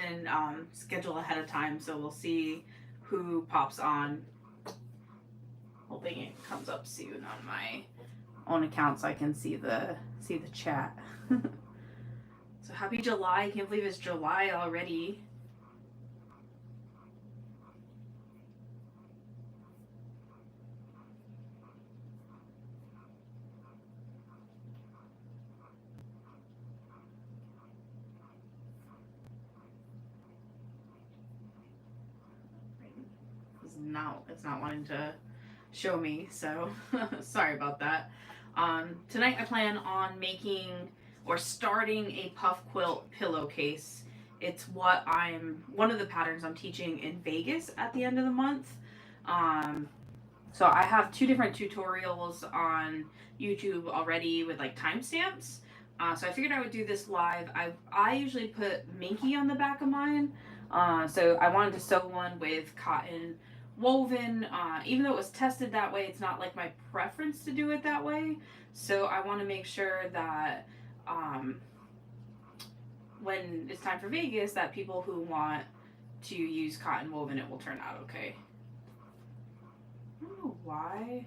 didn't schedule ahead of time, so we'll see who pops on. Hoping it comes up soon on my own account so I can see the chat. So happy July. I can't believe it's July already. It's not wanting to show me, so sorry about that. Tonight I plan on making or starting a puff quilt pillowcase. It's one of the patterns I'm teaching in Vegas at the end of the month. So I have 2 different tutorials on YouTube already with like timestamps. So I figured I would do this live. I usually put Minky on the back of mine. So I wanted to sew one with cotton woven. Even though it was tested that way, it's not like my preference to do it that way. So I want to make sure that when it's time for Vegas, that people who want to use cotton woven, it will turn out okay. I don't know why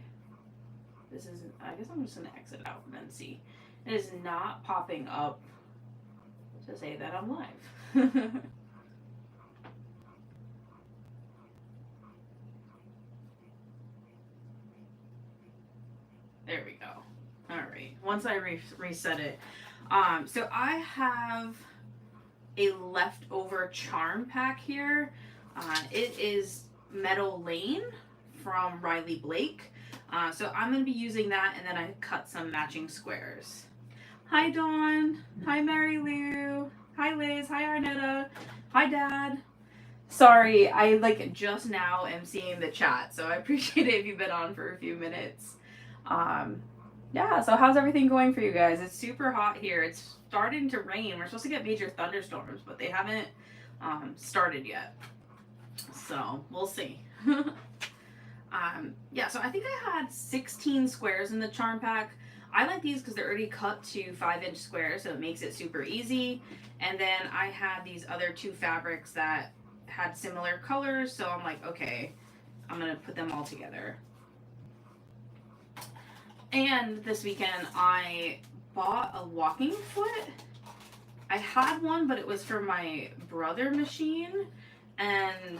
this isn't. I guess I'm just gonna exit out and then see. It is not popping up to say that I'm live. There we go. All right. Once I reset it. So I have a leftover charm pack here. It is Meadow Lane from Riley Blake. So I'm going to be using that, and then I cut some matching squares. Hi, Dawn. Hi, Mary Lou. Hi, Liz. Hi, Arnetta. Hi, Dad. Sorry, I just now am seeing the chat, so I appreciate it if you've been on for a few minutes. Yeah, so how's everything going for you guys? It's super hot here. It's starting to rain. We're supposed to get major thunderstorms, but they haven't started yet. So we'll see. Yeah, so I think I had 16 squares in the charm pack. I like these because they're already cut to 5-inch squares, so it makes it super easy. And then I had these other 2 fabrics that had similar colors, so I'm like, okay, I'm gonna put them all together. And this weekend I bought a walking foot. I had one, but it was for my brother machine, and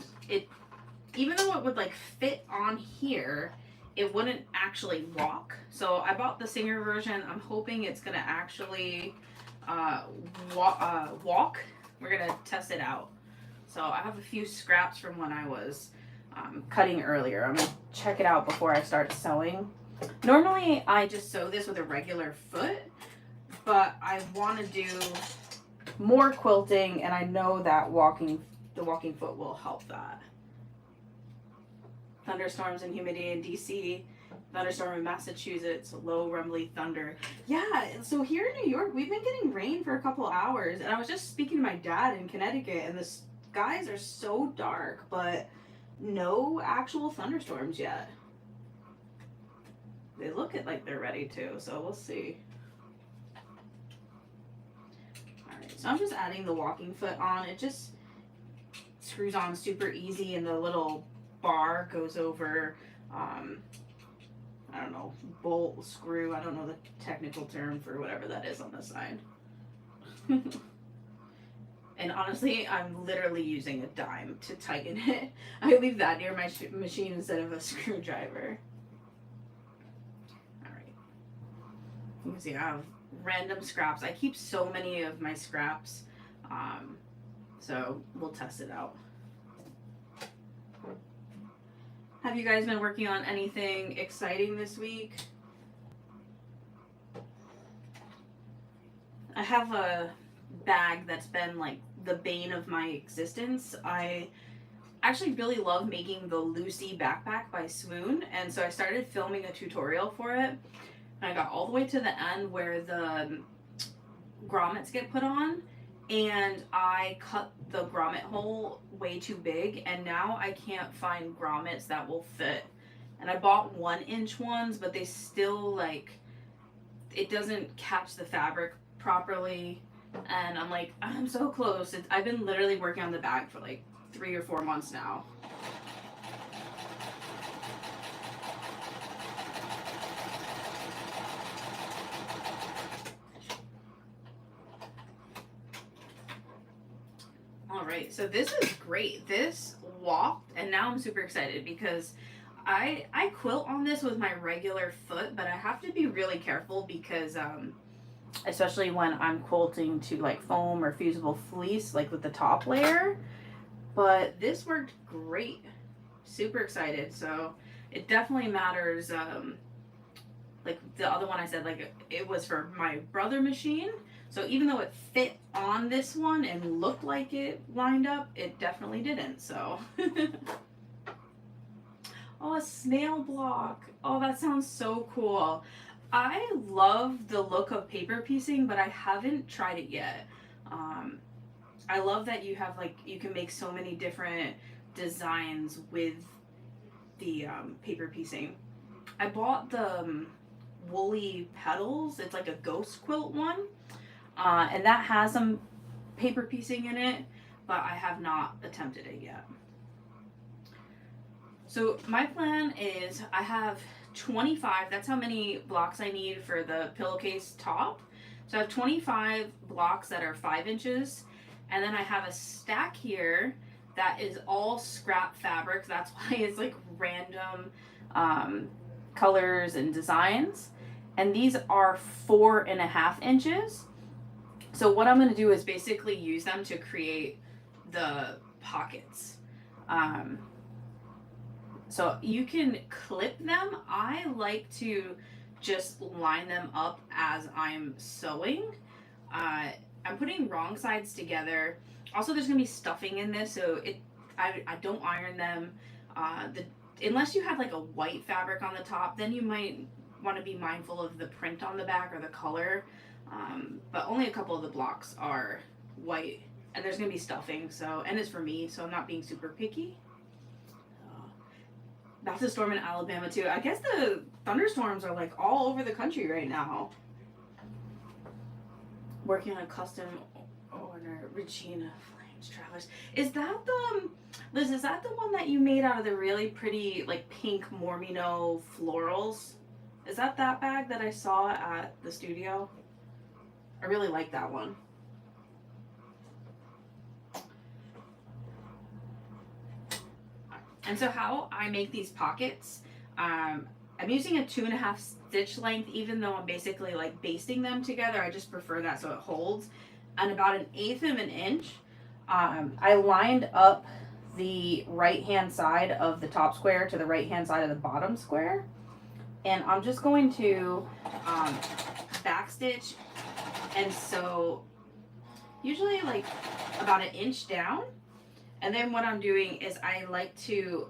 even though it would fit on here, it wouldn't actually walk. So I bought the Singer version. I'm hoping it's gonna actually walk. We're gonna test it out. So I have a few scraps from when I was cutting earlier. I'm gonna check it out before I start sewing. Normally I just sew this with a regular foot, but I want to do more quilting, and I know that the walking foot will help that. Thunderstorms and humidity in DC, thunderstorm in Massachusetts, low rumbly thunder. Yeah, so here in New York, we've been getting rain for a couple hours, and I was just speaking to my dad in Connecticut, and the skies are so dark, but no actual thunderstorms yet. They look like they're ready to, so we'll see. Alright, so I'm just adding the walking foot on. It just screws on super easy, and the little bar goes over, I don't know, bolt, screw, I don't know the technical term for whatever that is on the side. And honestly, I'm literally using a dime to tighten it. I leave that near my machine instead of a screwdriver. You can see I have random scraps. I keep so many of my scraps, so we'll test it out. Have you guys been working on anything exciting this week? I have a bag that's been the bane of my existence. I actually really love making the Lucy backpack by Swoon, and so I started filming a tutorial for it. I got all the way to the end where the grommets get put on, and I cut the grommet hole way too big, and now I can't find grommets that will fit. And I bought 1-inch ones, but they still it doesn't catch the fabric properly. And I'm like, I'm so close. I've been literally working on the bag for like 3 or 4 months now. All right, so this is great. This walked, and now I'm super excited because I quilt on this with my regular foot, but I have to be really careful because especially when I'm quilting to like foam or fusible fleece, like with the top layer. But this worked great. Super excited. So it definitely matters. Like the other one I said, like it was for my brother machine. So even though it fit on this one and looked like it lined up, it definitely didn't. So oh, a snail block. Oh, that sounds so cool. I love the look of paper piecing, but I haven't tried it yet. Um, I love that you have like you can make so many different designs with the paper piecing. I bought the woolly petals. It's like a ghost quilt one, and that has some paper piecing in it, but I have not attempted it yet. So my plan is I have 25. That's how many blocks I need for the pillowcase top. So I have 25 blocks that are 5 inches, and then I have a stack here that is all scrap fabric. That's why it's like random um, colors and designs. And these are 4.5 inches. So what I'm going to do is basically use them to create the pockets. Um, so you can clip them. I like to just line them up as I'm sewing. I'm putting wrong sides together. Also, there's gonna be stuffing in this, so I don't iron them. The unless you have like a white fabric on the top, then you might want to be mindful of the print on the back or the color. But only a couple of the blocks are white, and there's gonna be stuffing. So and it's for me, so I'm not being super picky. That's a storm in Alabama too. I guess the thunderstorms are like all over the country right now. Working on a custom order, Regina Flames Travelers. Is that the Liz? Is that the one that you made out of the really pretty like pink Mormino florals? Is that bag that I saw at the studio? I really like that one. And so how I make these pockets, I'm using a 2.5 stitch length, even though I'm basically like basting them together. I just prefer that so it holds. And about 1/8 of an inch, I lined up the right hand side of the top square to the right hand side of the bottom square. And I'm just going to um, back stitch and sew usually like about 1 inch down. And then what I'm doing is I like to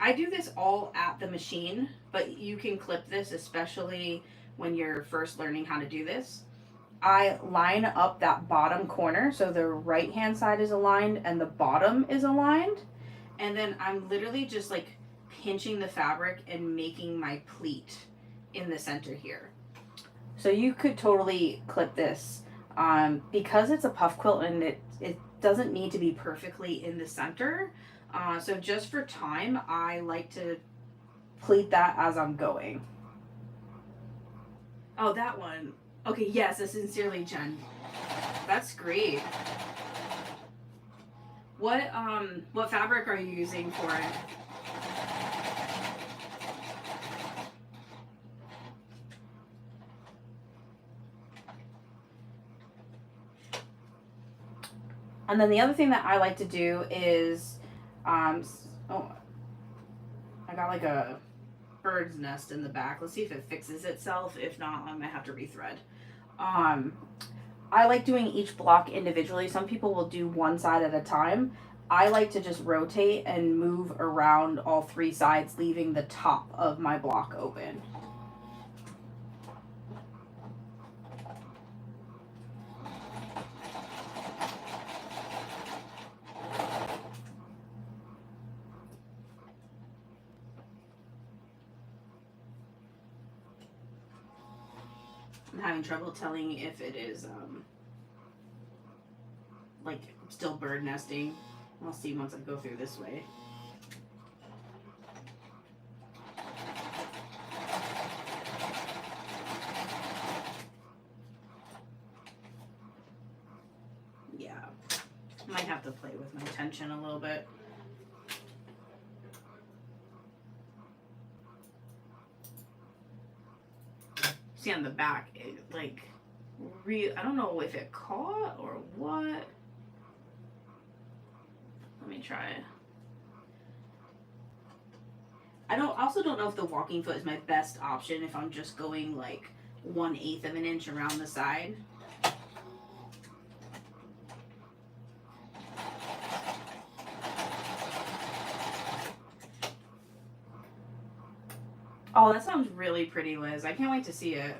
I do this all at the machine, but you can clip this, especially when you're first learning how to do this. I line up that bottom corner so the right hand side is aligned and the bottom is aligned. And then I'm literally just like pinching the fabric and making my pleat in the center here. So you could totally clip this because it's a puff quilt and it doesn't need to be perfectly in the center. So just for time, I like to pleat that as I'm going. Oh, that one. Okay, yes, a sincerely Jen. That's great. What fabric are you using for it? And then the other thing that I like to do is, oh, I got like a bird's nest in the back. Let's see if it fixes itself. If not, I might have to rethread. Um, I like doing each block individually. Some people will do one side at a time. I like to just rotate and move around all 3 sides, leaving the top of my block open. I'm having trouble telling if it is like still bird nesting. I'll see once I go through this way. Yeah, might have to play with my tension a little bit. See on the back, it, like, I don't know if it caught or what. Let me try it. I also don't know if the walking foot is my best option if I'm just going like 1/8 of an inch around the side. Oh, that sounds really pretty, Liz. I can't wait to see it.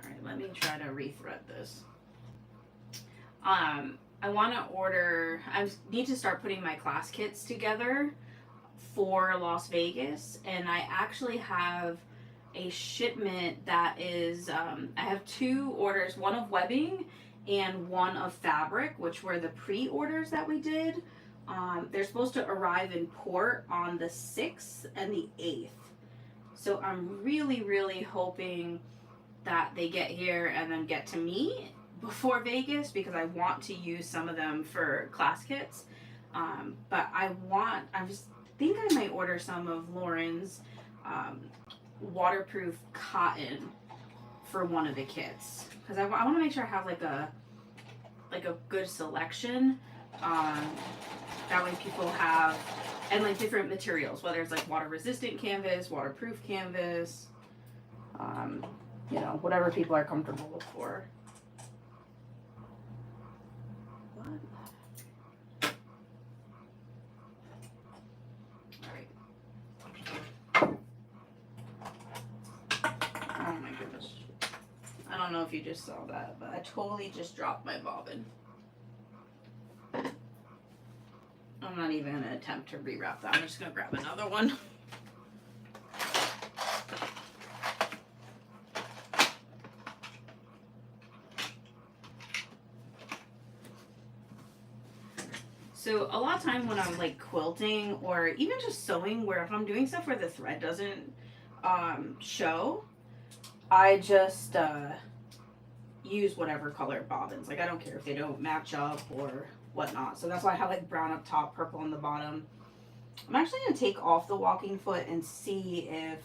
Alright, let me try to rethread this. I want to order, I need to start putting my class kits together for Las Vegas, and I actually have a shipment that is, I have 2 orders, one of webbing and one of fabric, which were the pre-orders that we did. They're supposed to arrive in port on the 6th and the 8th. So I'm really, really hoping that they get here and then get to me before Vegas, because I want to use some of them for class kits. But I think I might order some of Lauren's waterproof cotton for one of the kits, because I want to make sure I have like a good selection. That way people have, and like different materials, whether it's like water resistant canvas, waterproof canvas, you know, whatever people are comfortable for. Oh my goodness. I don't know if you just saw that, but I totally just dropped my bobbin. I'm not even going to attempt to rewrap that. I'm just going to grab another one. So a lot of time when I'm like quilting or even just sewing, where if I'm doing stuff where the thread doesn't show, I just use whatever color bobbins. Like I don't care if they don't match up or whatnot. So that's why I have like brown up top, purple on the bottom. I'm actually going to take off the walking foot and see if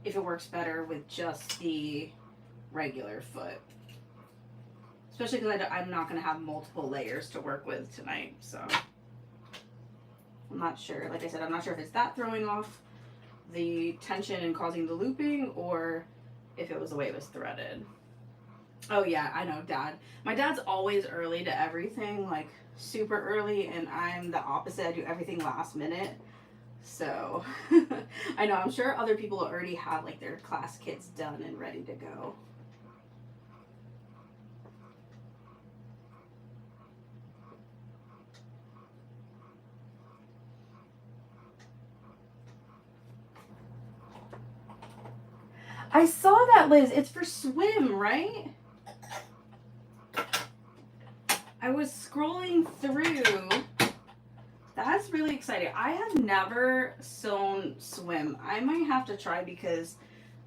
it works better with just the regular foot. Especially because I'm not going to have multiple layers to work with tonight. So I'm not sure. Like I said, I'm not sure if it's that throwing off the tension and causing the looping, or if it was the way it was threaded. Oh yeah, I know, Dad. My dad's always early to everything, like super early, and I'm the opposite. I do everything last minute. So I know, I'm sure other people already have like their class kits done and ready to go. I saw that, Liz. It's for swim, right? I was scrolling through. That's really exciting. I have never sewn swim. I might have to try, because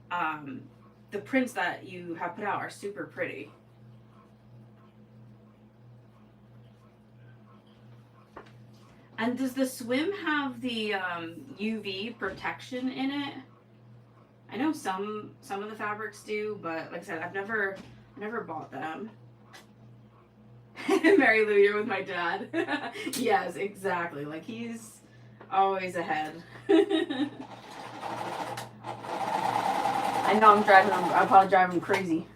the prints that you have put out are super pretty. And does the swim have the UV protection in it? I know some of the fabrics do, but like I said, I've never bought them. Mary Lou, you're with my dad. Yes, exactly. Like he's always ahead. I know I'm probably driving him crazy.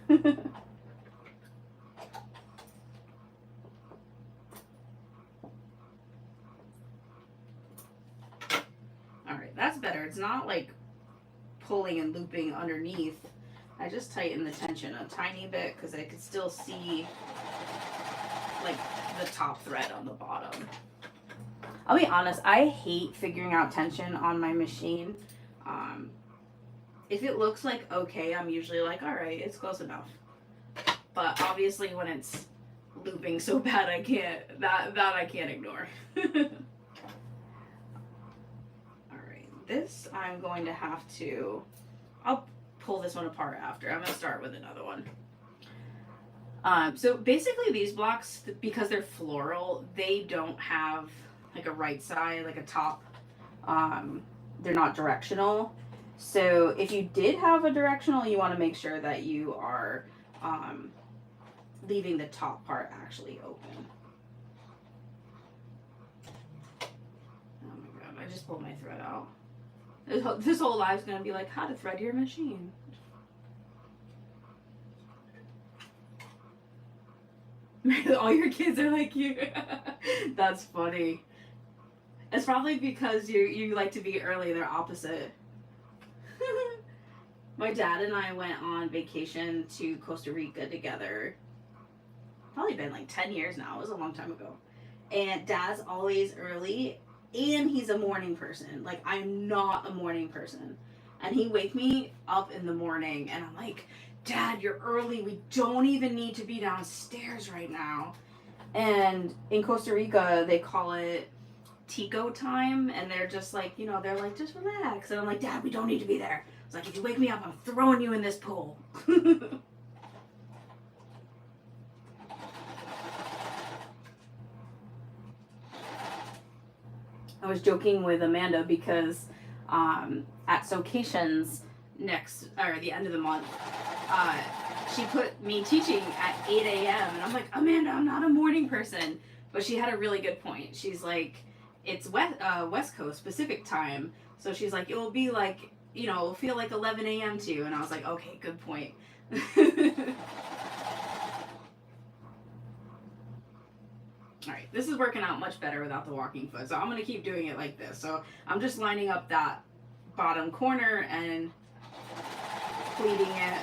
Alright, that's better. It's not like pulling and looping underneath. I just tightened the tension a tiny bit because I could still see like the top thread on the bottom. I'll be honest, I hate figuring out tension on my machine. if it looks like okay, I'm usually like, all right, it's close enough. But obviously when it's looping so bad, I can't, that I can't ignore. Alright, this I'm going to have to, I'll pull this one apart after. I'm going to start with another one. So basically these blocks, because they're floral, they don't have like a right side, like a top. They're not directional. So if you did have a directional, you want to make sure that you are leaving the top part actually open. Oh my god, I just pulled my thread out. This whole live's gonna be like how to thread your machine. All your kids are like you. That's funny. It's probably because you like to be early, they're opposite. My dad and I went on vacation to Costa Rica together. Probably been like 10 years now. It was a long time ago. And Dad's always early, and he's a morning person. Like, I'm not a morning person. And he wake me up in the morning, and I'm like, Dad, you're early. We don't even need to be downstairs right now. And in Costa Rica, they call it Tico time, and they're just like, you know, they're like, just relax. And I'm like, Dad, we don't need to be there. It's like, if you wake me up, I'm throwing you in this pool. I was joking with Amanda because at Socations the end of the month, she put me teaching at 8 a.m. And I'm like, Amanda, I'm not a morning person. But she had a really good point. She's like, it's West Coast Pacific time. So she's like, it will be like, you know, it'll feel like 11 a.m. to you. And I was like, okay, good point. Alright, this is working out much better without the walking foot. So I'm going to keep doing it like this. So I'm just lining up that bottom corner and pleating it.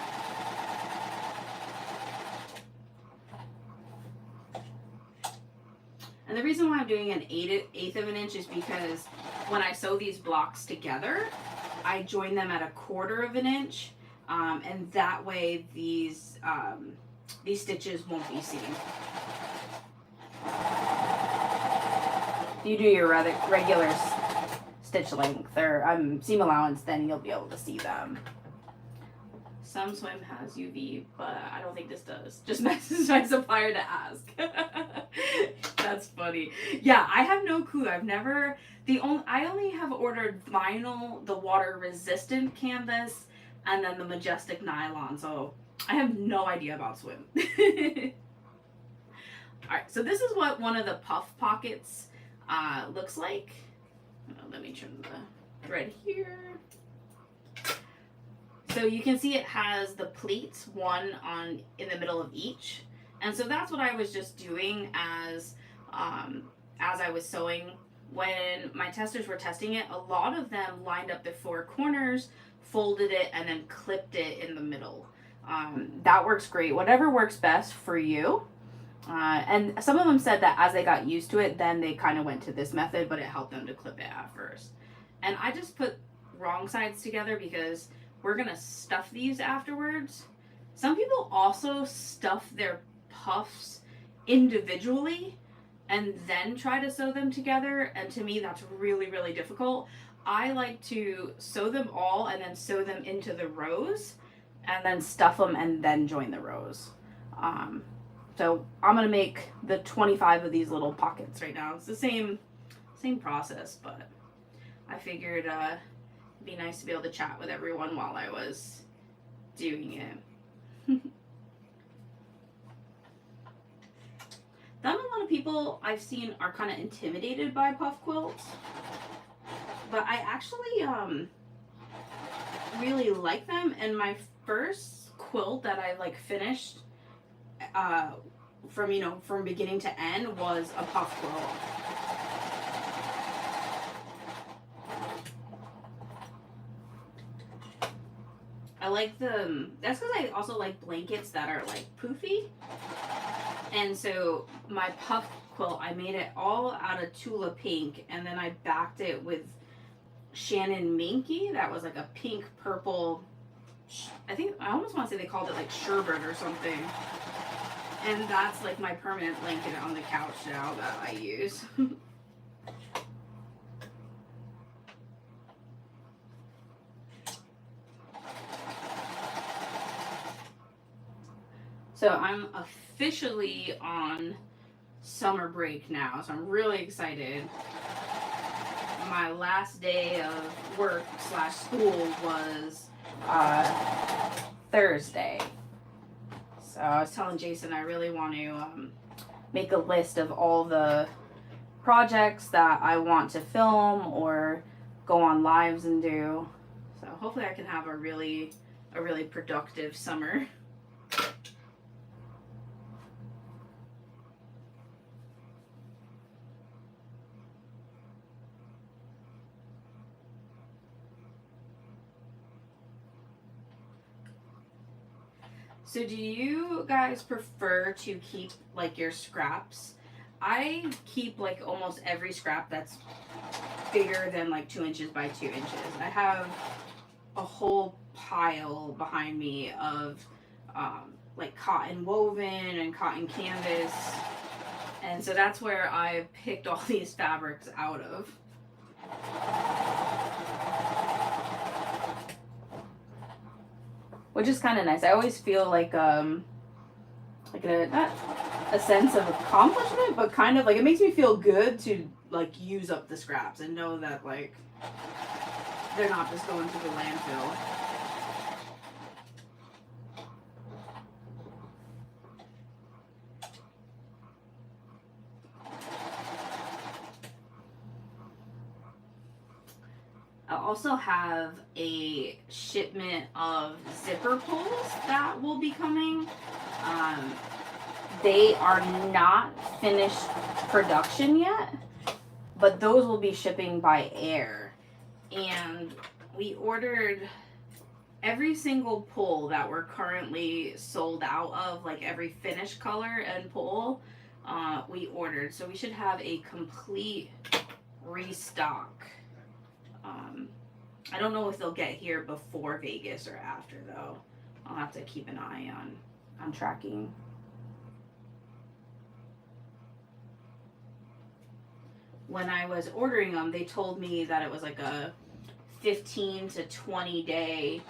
And the reason why I'm doing an eighth of an inch is because when I sew these blocks together, I join them at 1/4 of an inch, and that way these stitches won't be seen. If you do your regular stitch length or seam allowance, then you'll be able to see them. Some swim has UV, but I don't think this does. Just message my supplier to ask. That's funny. Yeah, I have no clue. I only have ordered vinyl, the water resistant canvas, and then the Majestic nylon. So I have no idea about swim. Alright, so this is what one of the puff pockets looks like. Let me trim the thread here. So you can see it has the pleats, one in the middle of each. And so that's what I was just doing as I was sewing. When my testers were testing it, a lot of them lined up the 4 corners, folded it, and then clipped it in the middle. That works great. Whatever works best for you. And some of them said that as they got used to it, then they kind of went to this method, but it helped them to clip it at first. And I just put wrong sides together because we're going to stuff these afterwards. Some people also stuff their puffs individually and then try to sew them together. And to me, that's really, really difficult. I like to sew them all and then sew them into the rows and then stuff them and then join the rows. So I'm going to make the 25 of these little pockets right now. It's the same process, but I figured it'd be nice to be able to chat with everyone while I was doing it. Not a lot of people I've seen are kind of intimidated by puff quilts, but I actually really like them. And my first quilt that I finished from beginning to end was a puff quilt. I like that's because I also like blankets that are poofy. And so my puff quilt, I made it all out of Tula pink, and then I backed it with Shannon Minky. That was like a pink purple I think, I almost want to say they called it like sherbet or something. And that's like my permanent blanket on the couch now that I use. So I'm officially on summer break now, so I'm really excited. My last day of work / school was Thursday. So I was telling Jason I really want to make a list of all the projects that I want to film or go on lives and do. So hopefully I can have a really productive summer. So do you guys prefer to keep like your scraps? I keep like almost every scrap that's bigger than like 2 inches by 2 inches. I have a whole pile behind me of like cotton woven and cotton canvas. And so that's where I picked all these fabrics out of. Which is kind of nice. I always feel like not a sense of accomplishment, but kind of like it makes me feel good to like use up the scraps and know that like they're not just going to the landfill. I also have a shipment of zipper pulls that will be coming. They are not finished production yet, but those will be shipping by air. And we ordered every single pull that we're currently sold out of, like every finished color and pull, we ordered. So we should have a complete restock. I don't know if they'll get here before Vegas or after though. I'll have to keep an eye on tracking. When I was ordering them, they told me that it was like a 15 to 20 day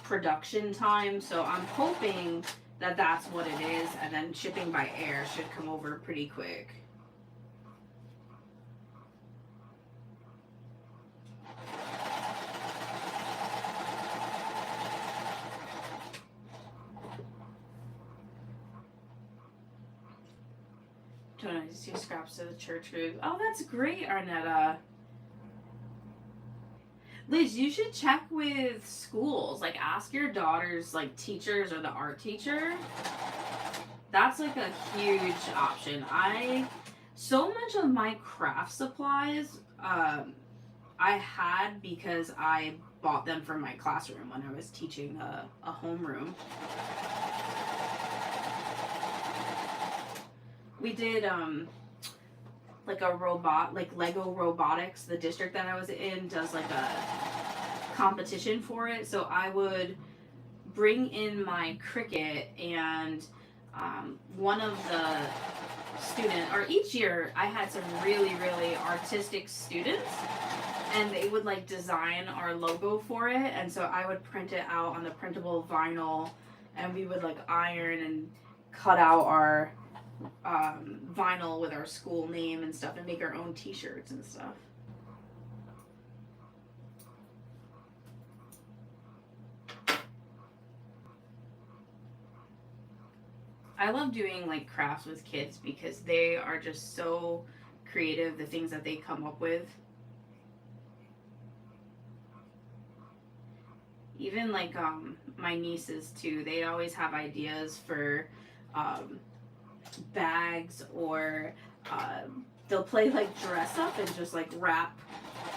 production time. So I'm hoping that that's what it is, and then shipping by air should come over pretty quick. Donated 2 scraps to the church group. Oh, that's great, Arnetta. Liz, you should check with schools. Like, ask your daughter's like teachers or the art teacher. That's like a huge option. So much of my craft supplies I had because I bought them from my classroom when I was teaching a homeroom. We did like a robot, like Lego Robotics. The district that I was in does like a competition for it. So I would bring in my Cricut, and one of the students, or each year I had some really artistic students, and they would like design our logo for it. And so I would print it out on the printable vinyl, and we would like iron and cut out our vinyl with our school name and stuff, and make our own t-shirts and stuff. I love doing like crafts with kids because they are just so creative, the things that they come up with. Even like my nieces too, they always have ideas for bags, or they'll play like dress up and just like wrap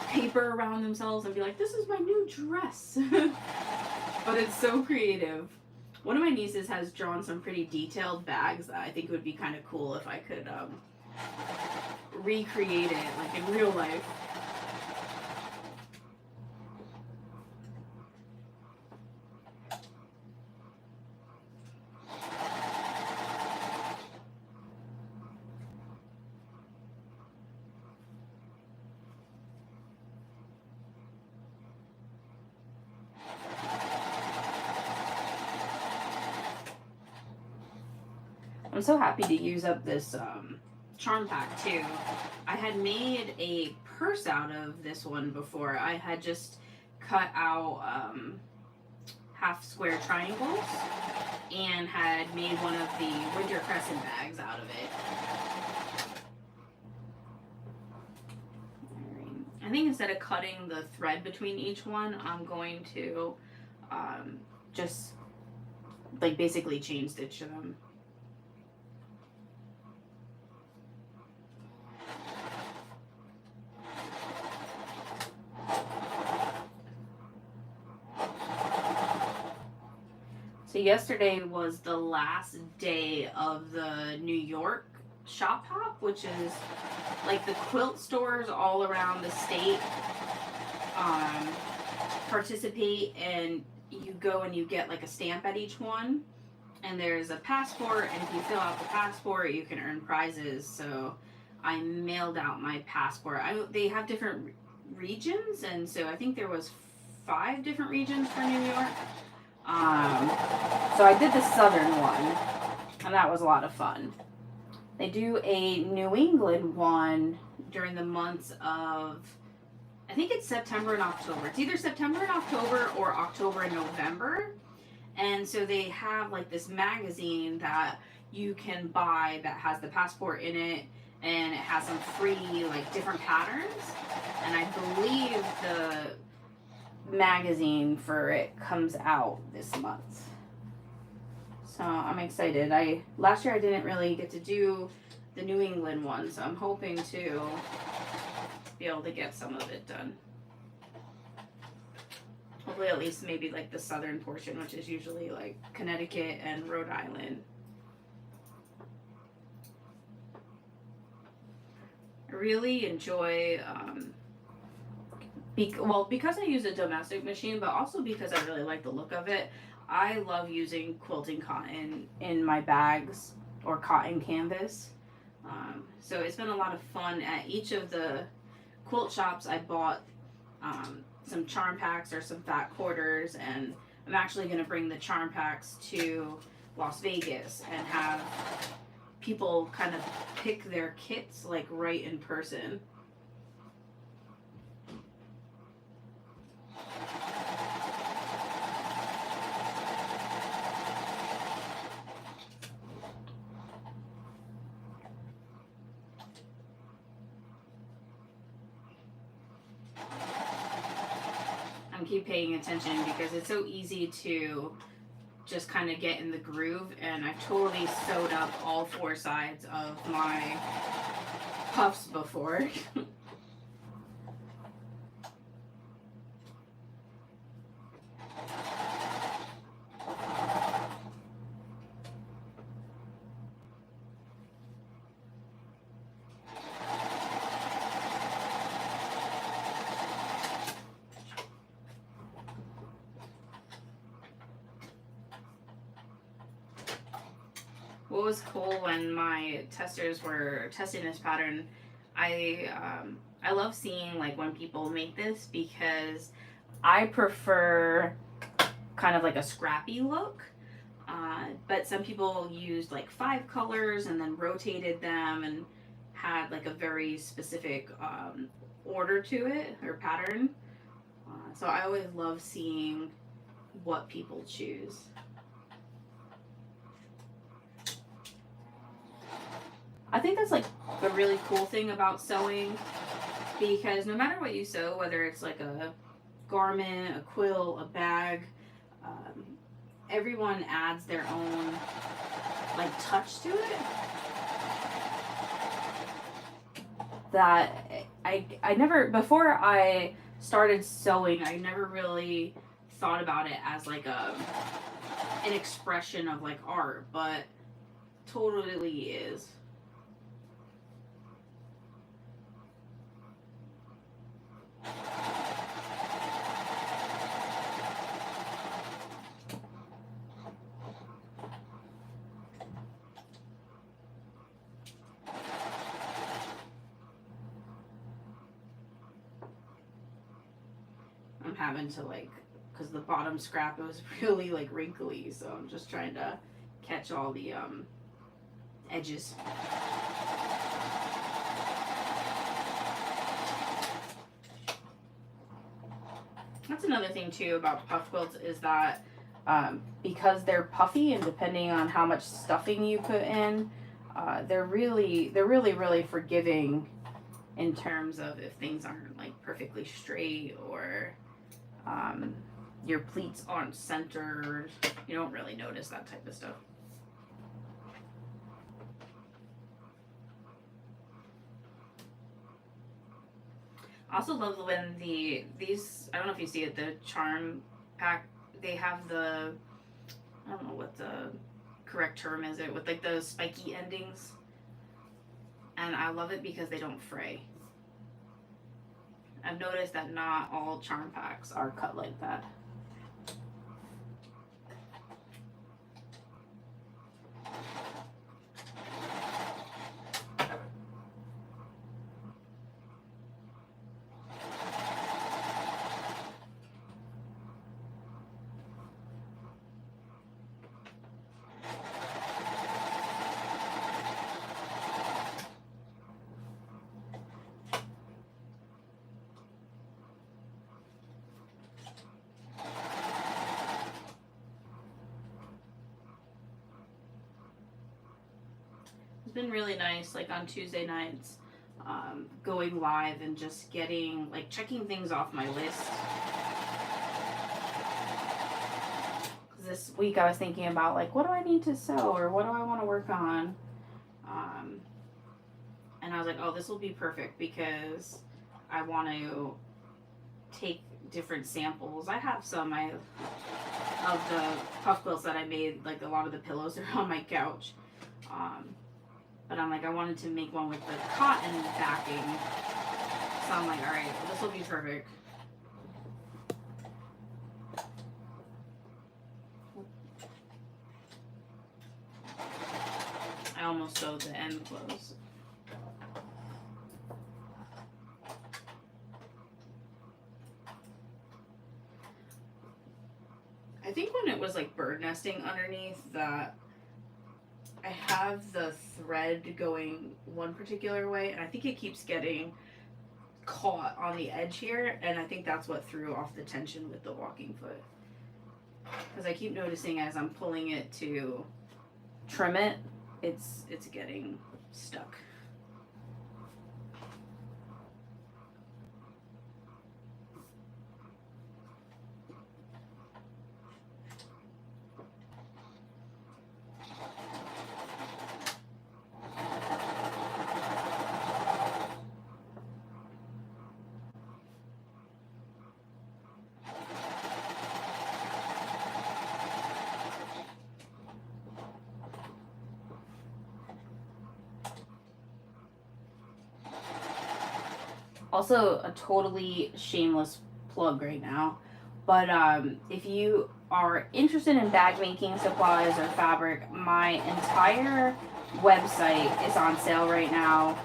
paper around themselves and be like, this is my new dress. But it's so creative. One of my nieces has drawn some pretty detailed bags that I think would be kind of cool if I could recreate it like in real life. I'm so happy to use up this charm pack too. I had made a purse out of this one before. I had just cut out half square triangles and had made one of the winter crescent bags out of it. I think instead of cutting the thread between each one, I'm going to just like basically chain stitch them. So yesterday was the last day of the New York shop hop, which is like the quilt stores all around the state participate, and you go and you get like a stamp at each one, and there's a passport, and if you fill out the passport you can earn prizes. So I mailed out my passport. They have different regions, and so I think there was 5 different regions for New York. So I did the southern one, and that was a lot of fun. They do a New England one during the months of, I think it's September and October. It's either September and October or October and November. And so they have like this magazine that you can buy that has the passport in it, and it has some free like different patterns. And I believe the magazine for it comes out this month, so I'm excited. Last year I didn't really get to do the New England one, so I'm hoping to be able to get some of it done. Hopefully at least maybe like the southern portion, which is usually like Connecticut and Rhode Island. I really enjoy because I use a domestic machine, but also because I really like the look of it. I love using quilting cotton in my bags or cotton canvas. So it's been a lot of fun. At each of the quilt shops I bought some charm packs or some fat quarters, and I'm actually going to bring the charm packs to Las Vegas and have people kind of pick their kits like right in person. Keep paying attention because it's so easy to just kind of get in the groove, and I've totally sewed up all 4 sides of my puffs before. What was cool when my testers were testing this pattern, I love seeing like when people make this, because I prefer kind of like a scrappy look, but some people used like 5 colors and then rotated them and had like a very specific order to it or pattern. So I always love seeing what people choose. I think that's like the really cool thing about sewing, because no matter what you sew, whether it's like a garment, a quilt, a bag, everyone adds their own like touch to it that I never, before I started sewing, I never really thought about it as like an expression of like art, but totally is. I'm having to like, because the bottom scrap was really like wrinkly, so I'm just trying to catch all the edges. That's another thing too about puff quilts is that because they're puffy and depending on how much stuffing you put in, they're really forgiving in terms of if things aren't like perfectly straight or your pleats aren't centered. You don't really notice that type of stuff. I also love when these, I don't know if you see it, the charm pack, they have the, I don't know what the correct term is, it with like those spiky endings. And I love it because they don't fray. I've noticed that not all charm packs are cut like that. It's been really nice, like on Tuesday nights, going live and just getting, like, checking things off my list. This week I was thinking about, like, what do I need to sew or what do I want to work on? And I was like, oh, this will be perfect because I want to take different samples. I have some of the puff quilts that I made, like a lot of the pillows are on my couch. But I'm like, I wanted to make one with the cotton backing. So I'm like, all right, well, this will be perfect. I almost sewed the end close. I think when it was like bird nesting underneath that, I have the thread going one particular way, and I think it keeps getting caught on the edge here, and I think that's what threw off the tension with the walking foot. Because I keep noticing as I'm pulling it to trim it, it's getting stuck. Also, a totally shameless plug right now, but if you are interested in bag making supplies or fabric, my entire website is on sale right now,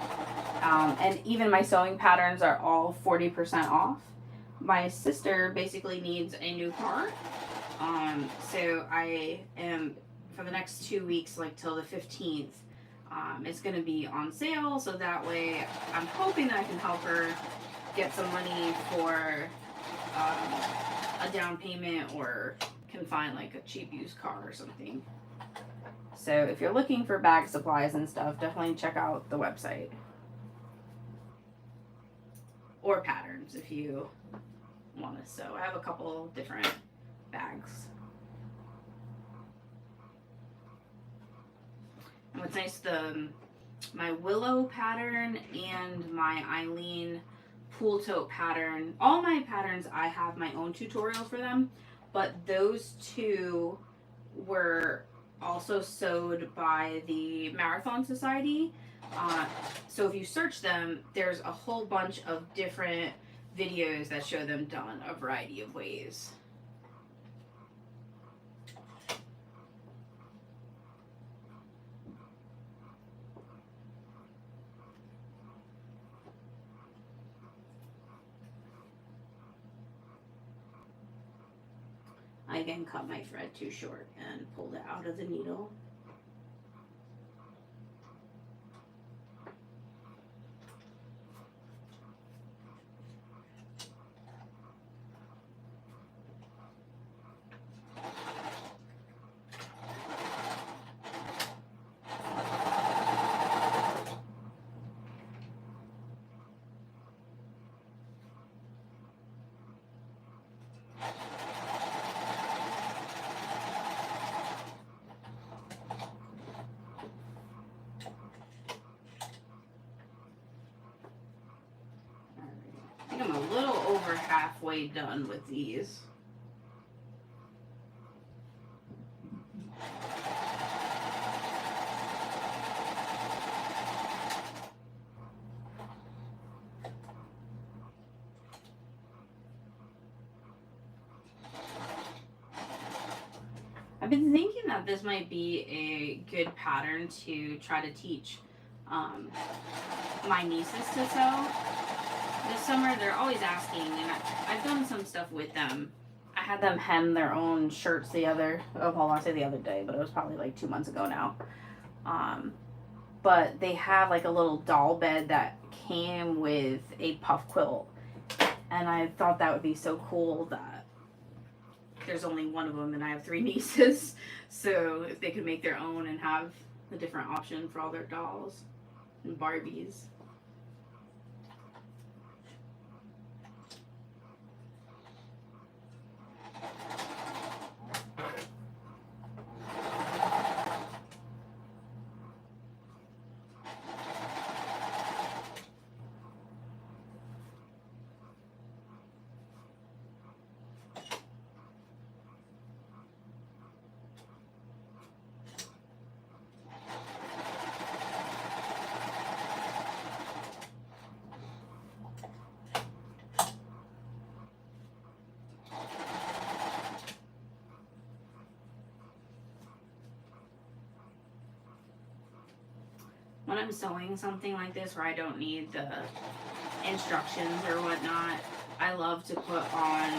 and even my sewing patterns are all 40% off. My sister basically needs a new car, so I am, for the next 2 weeks, like till the 15th, it's going to be on sale, so that way I'm hoping that I can help her get some money for a down payment, or can find like a cheap used car or something. So if you're looking for bag supplies and stuff, definitely check out the website. Or patterns if you want to sew. I have a couple different bags. And what's nice, my willow pattern and my Eileen pool tote pattern, all my patterns, I have my own tutorial for them, but those two were also sewed by the Marathon Society. So if you search them, there's a whole bunch of different videos that show them done a variety of ways. I again cut my thread too short and pulled it out of the needle. over halfway done with these. I've been thinking that this might be a good pattern to try to teach my nieces to sew this summer. They're always asking, and I've done some stuff with them. I had them hem their own shirts I say the other day, but it was probably like 2 months ago now. But they have like a little doll bed that came with a puff quilt, and I thought that would be so cool that there's only one of them and I have 3 nieces, so if they could make their own and have a different option for all their dolls and Barbies. When I'm sewing something like this where I don't need the instructions or whatnot, I love to put on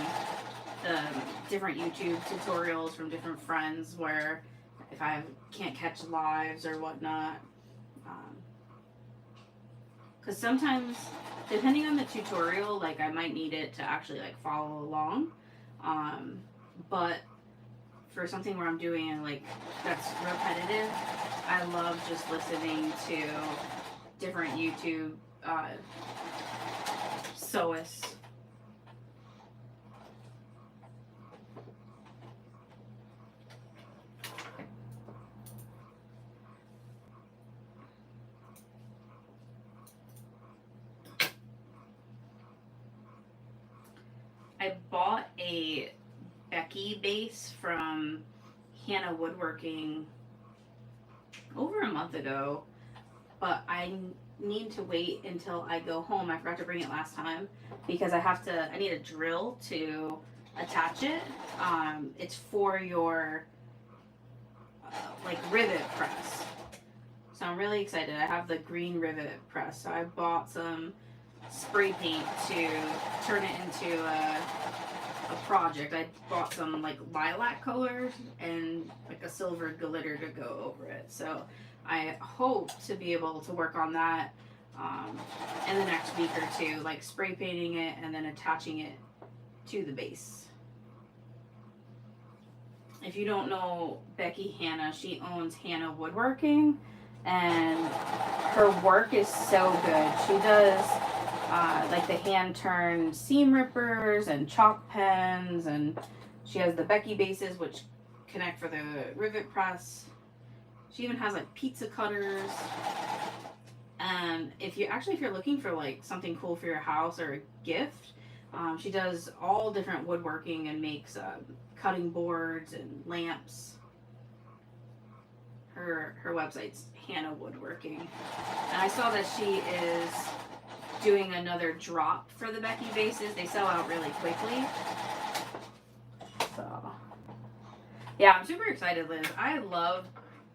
the different YouTube tutorials from different friends where if I can't catch lives or whatnot. Because sometimes, depending on the tutorial, like I might need it to actually like follow along. But for something where I'm doing it like that's repetitive, I love just listening to different YouTube sewists. I bought a Becky base from Hannah Woodworking over a month ago, but I need to wait until I go home. I forgot to bring it last time because I need a drill to attach it. It's for your like rivet press. So I'm really excited. I have the green rivet press. So I bought some spray paint to turn it into a project. I bought some like lilac colors and like a silver glitter to go over it. So I hope to be able to work on that in the next week or two, like spray painting it and then attaching it to the base. If you don't know Becky Hannah, she owns Hannah Woodworking, and her work is so good. She does like the hand-turned seam rippers and chalk pens, and she has the Becky bases which connect for the rivet press. She even has like pizza cutters. And if you're looking for like something cool for your house or a gift, she does all different woodworking and makes cutting boards and lamps. Her website's Hannah Woodworking, and I saw that she is doing another drop for the Becky bases. They sell out really quickly. So yeah, I'm super excited, Liz. I love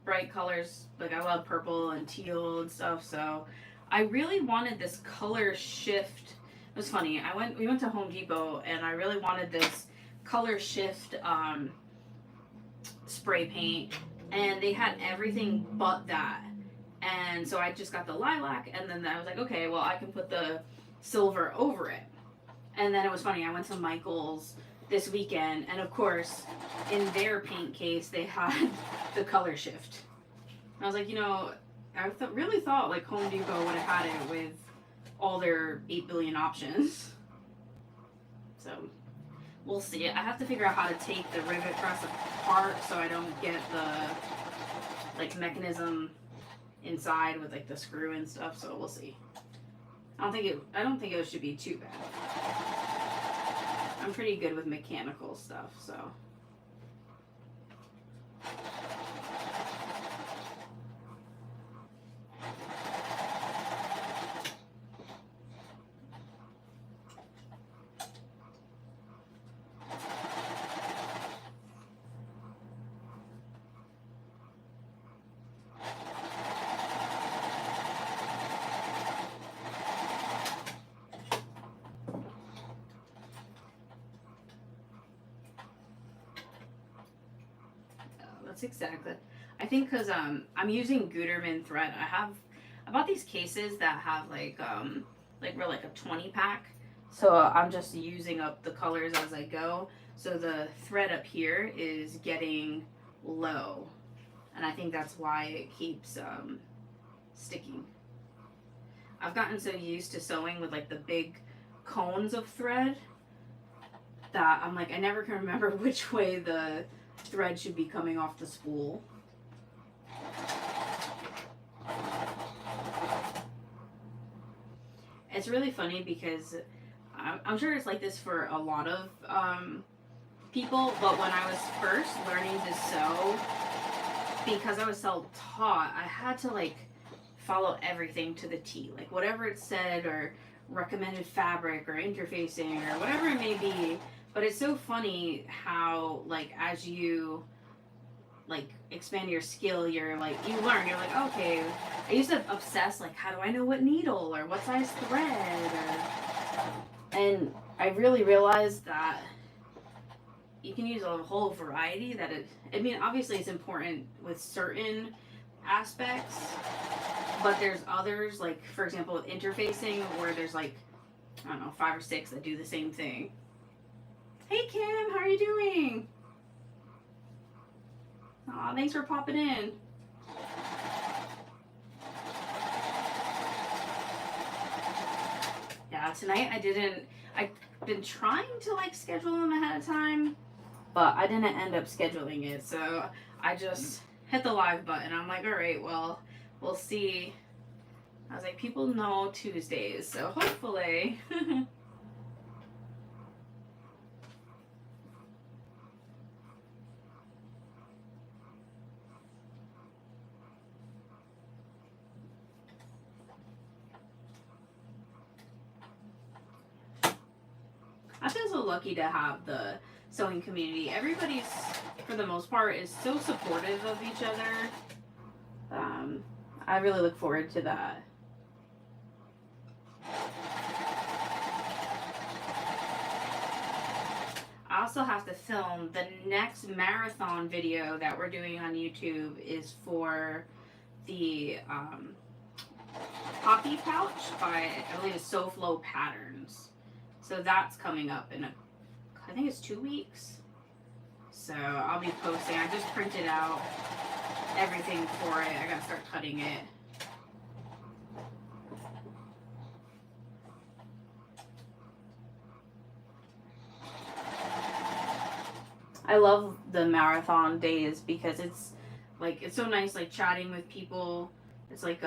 bright colors. Like I love purple and teal and stuff. So I really wanted this color shift. It was funny. We went to Home Depot and I really wanted this color shift spray paint, and they had everything but that. And so I just got the lilac, and then I was like, okay, well I can put the silver over it. And then it was funny, I went to Michael's this weekend, and of course in their paint case they had the color shift. And I was like, I really thought like Home Depot would have had it with all their 8 billion options. So we'll see. I have to figure out how to take the rivet press apart so I don't get the like mechanism inside with like the screw and stuff. So we'll see. I don't think it should be too bad. I'm pretty good with mechanical stuff, so. That's exactly. I think because I'm using Gutermann thread. I bought these cases that have we're like a 20 pack. So I'm just using up the colors as I go. So the thread up here is getting low, and I think that's why it keeps sticking. I've gotten so used to sewing with like the big cones of thread that I'm like I never can remember which way the thread should be coming off the spool. It's really funny because I'm sure it's like this for a lot of people, but when I was first learning to sew, because I was self-taught, I had to like follow everything to the T, like whatever it said or recommended fabric or interfacing or whatever it may be. But it's so funny how, like, as you, like, expand your skill, you're, like, you learn. You're like, okay, I used to obsess, like, how do I know what needle or what size thread? And I really realized that you can use a whole variety that I mean, obviously it's important with certain aspects, but there's others, like, for example, with interfacing, where there's, like, I don't know, 5 or 6 that do the same thing. Hey Kim, how are you doing? Aw, thanks for popping in. Yeah, tonight I've been trying to like schedule them ahead of time, but I didn't end up scheduling it. So I just hit the live button. I'm like, all right, well, we'll see. I was like, people know Tuesdays, so hopefully. I feel so lucky to have the sewing community. Everybody's, for the most part, is so supportive of each other. I really look forward to that. I also have to film the next marathon video that we're doing on YouTube is for the Poppy Pouch by, I believe it's SoFlo Patterns. So that's coming up in I think it's 2 weeks. So I'll be posting. I just printed out everything for it. I gotta start cutting it. I love the marathon days because it's so nice, like chatting with people. It's like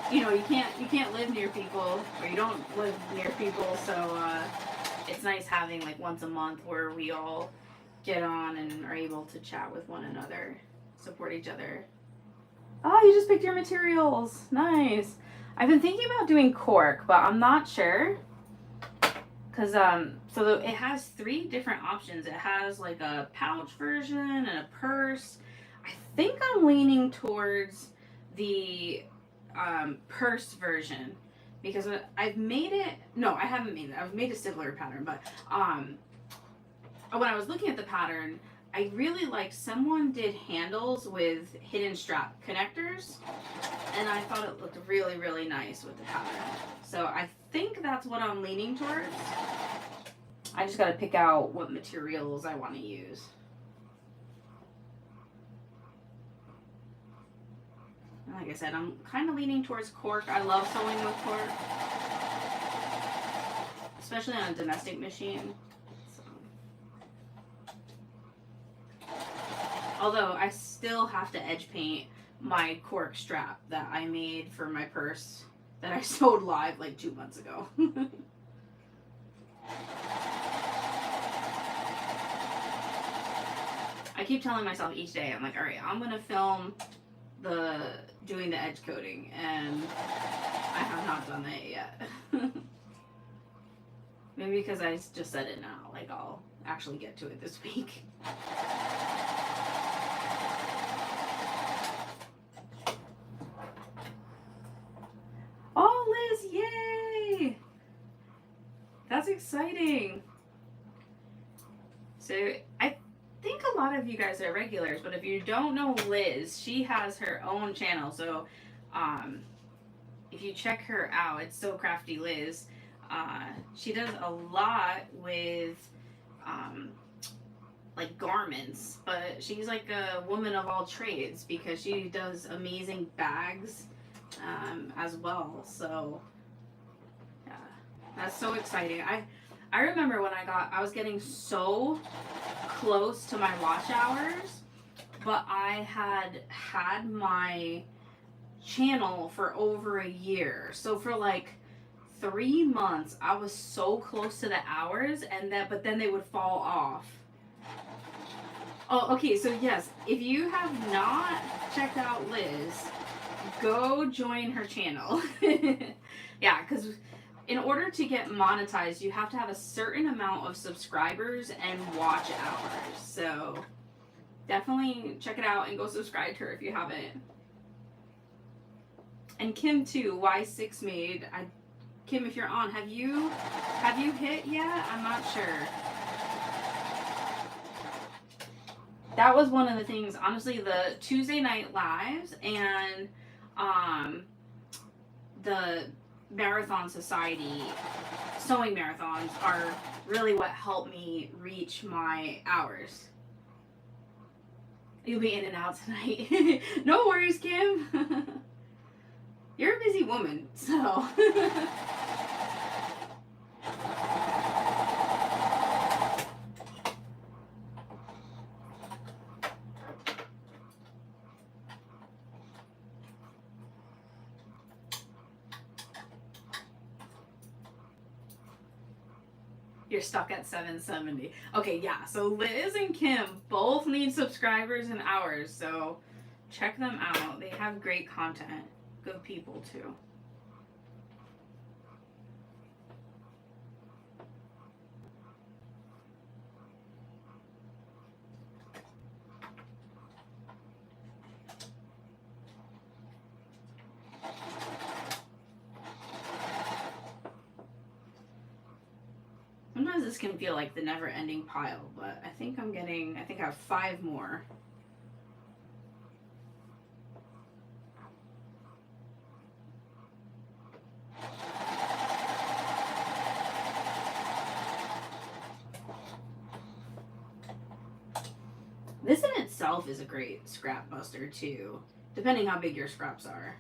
you know, you can't live near people, or you don't live near people, so it's nice having like once a month where we all get on and are able to chat with one another, support each other. Oh, you just picked your materials. Nice. I've been thinking about doing cork, but I'm not sure. Cause it has 3 different options. It has like a pouch version and a purse. I think I'm leaning towards the purse version because I've made it. No, I haven't made it. I've made a similar pattern, but when I was looking at the pattern, I really liked someone did handles with hidden strap connectors, and I thought it looked really, really nice with the pattern. So I think that's what I'm leaning towards. I just gotta pick out what materials I want to use. Like I said, I'm kind of leaning towards cork. I love sewing with cork, especially on a domestic machine. So. Although I still have to edge paint my cork strap that I made for my purse that I sewed live like 2 months ago. I keep telling myself each day, I'm like, all right, I'm gonna film doing the edge coating, and I have not done that yet. Maybe because I just said it now, like I'll actually get to it this week. Oh, Liz, yay! That's exciting. So I think a lot of you guys are regulars, but if you don't know Liz, she has her own channel. So if you check her out, it's So Crafty Liz. She does a lot with like garments, but she's like a woman of all trades because she does amazing bags as well. So yeah, that's so exciting. I remember when I was getting so close to my watch hours, but I had my channel for over a year. So for like 3 months, I was so close to the hours, but then they would fall off. Oh, okay. So yes, if you have not checked out Liz, go join her channel. Yeah, because in order to get monetized, you have to have a certain amount of subscribers and watch hours. So definitely check it out and go subscribe to her if you haven't. And Kim too, Y6 Maid. Kim, if you're on, have you hit yet? I'm not sure. That was one of the things, honestly, the Tuesday night lives and the Marathon Society sewing marathons are really what helped me reach my hours. You'll be in and out tonight. No worries, Kim. You're a busy woman, so. You're stuck at 770. Okay, yeah. So Liz and Kim both need subscribers and hours. So check them out. They have great content. Good people too. Sometimes this can feel like the never-ending pile, but I think I have 5 more. This in itself is a great scrap buster too, depending how big your scraps are.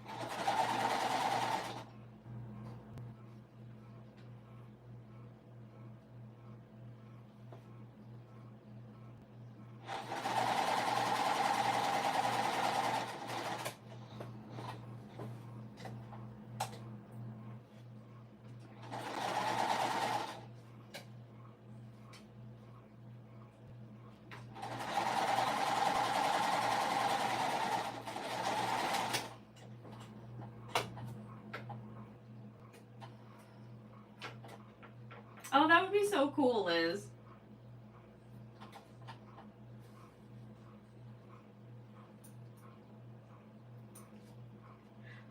Oh, that would be so cool, Liz.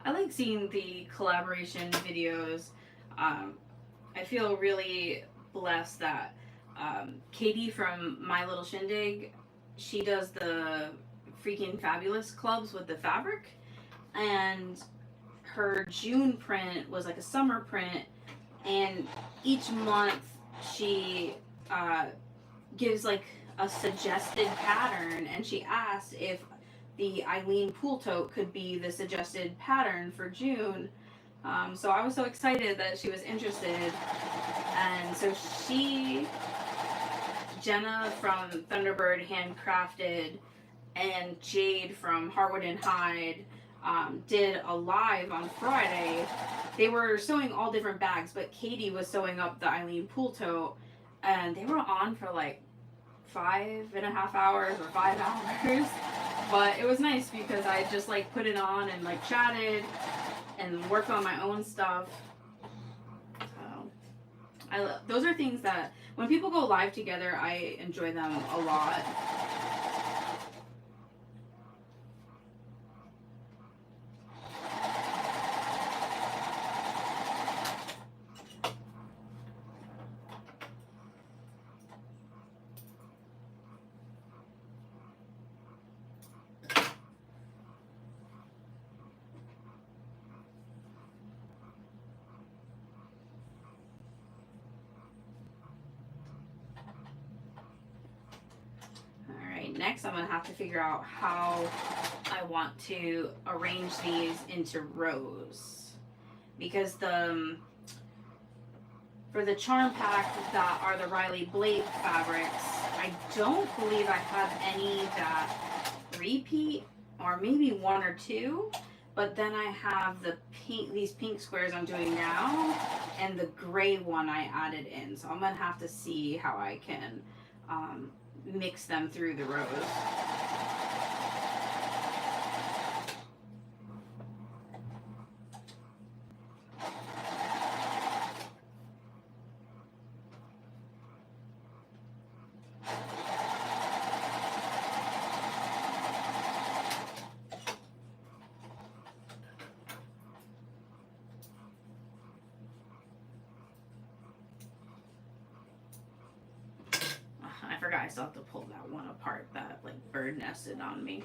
I like seeing the collaboration videos. I feel really blessed that Katie from My Little Shindig, she does the freaking fabulous clubs with the fabric, and her June print was like a summer print, and each month she gives like a suggested pattern, and she asked if the Eileen pool tote could be the suggested pattern for June. So I was so excited that she was interested, and so Jenna from Thunderbird Handcrafted and Jade from Harwood and Hyde did a live on Friday. They were sewing all different bags, but Katie was sewing up the Eileen pool tote, and they were on for like 5.5 hours or 5 hours. But it was nice because I just like put it on and like chatted and worked on my own stuff. So those are things that when people go live together, I enjoy them a lot. Next, I'm going to have to figure out how I want to arrange these into rows, because for the charm pack that are the Riley Blake fabrics, I don't believe I have any that repeat, or maybe one or two, but then I have these pink squares I'm doing now and the gray one I added in, so I'm going to have to see how I can mix them through the rows. I forgot I still have to pull that one apart that like bird nested on me.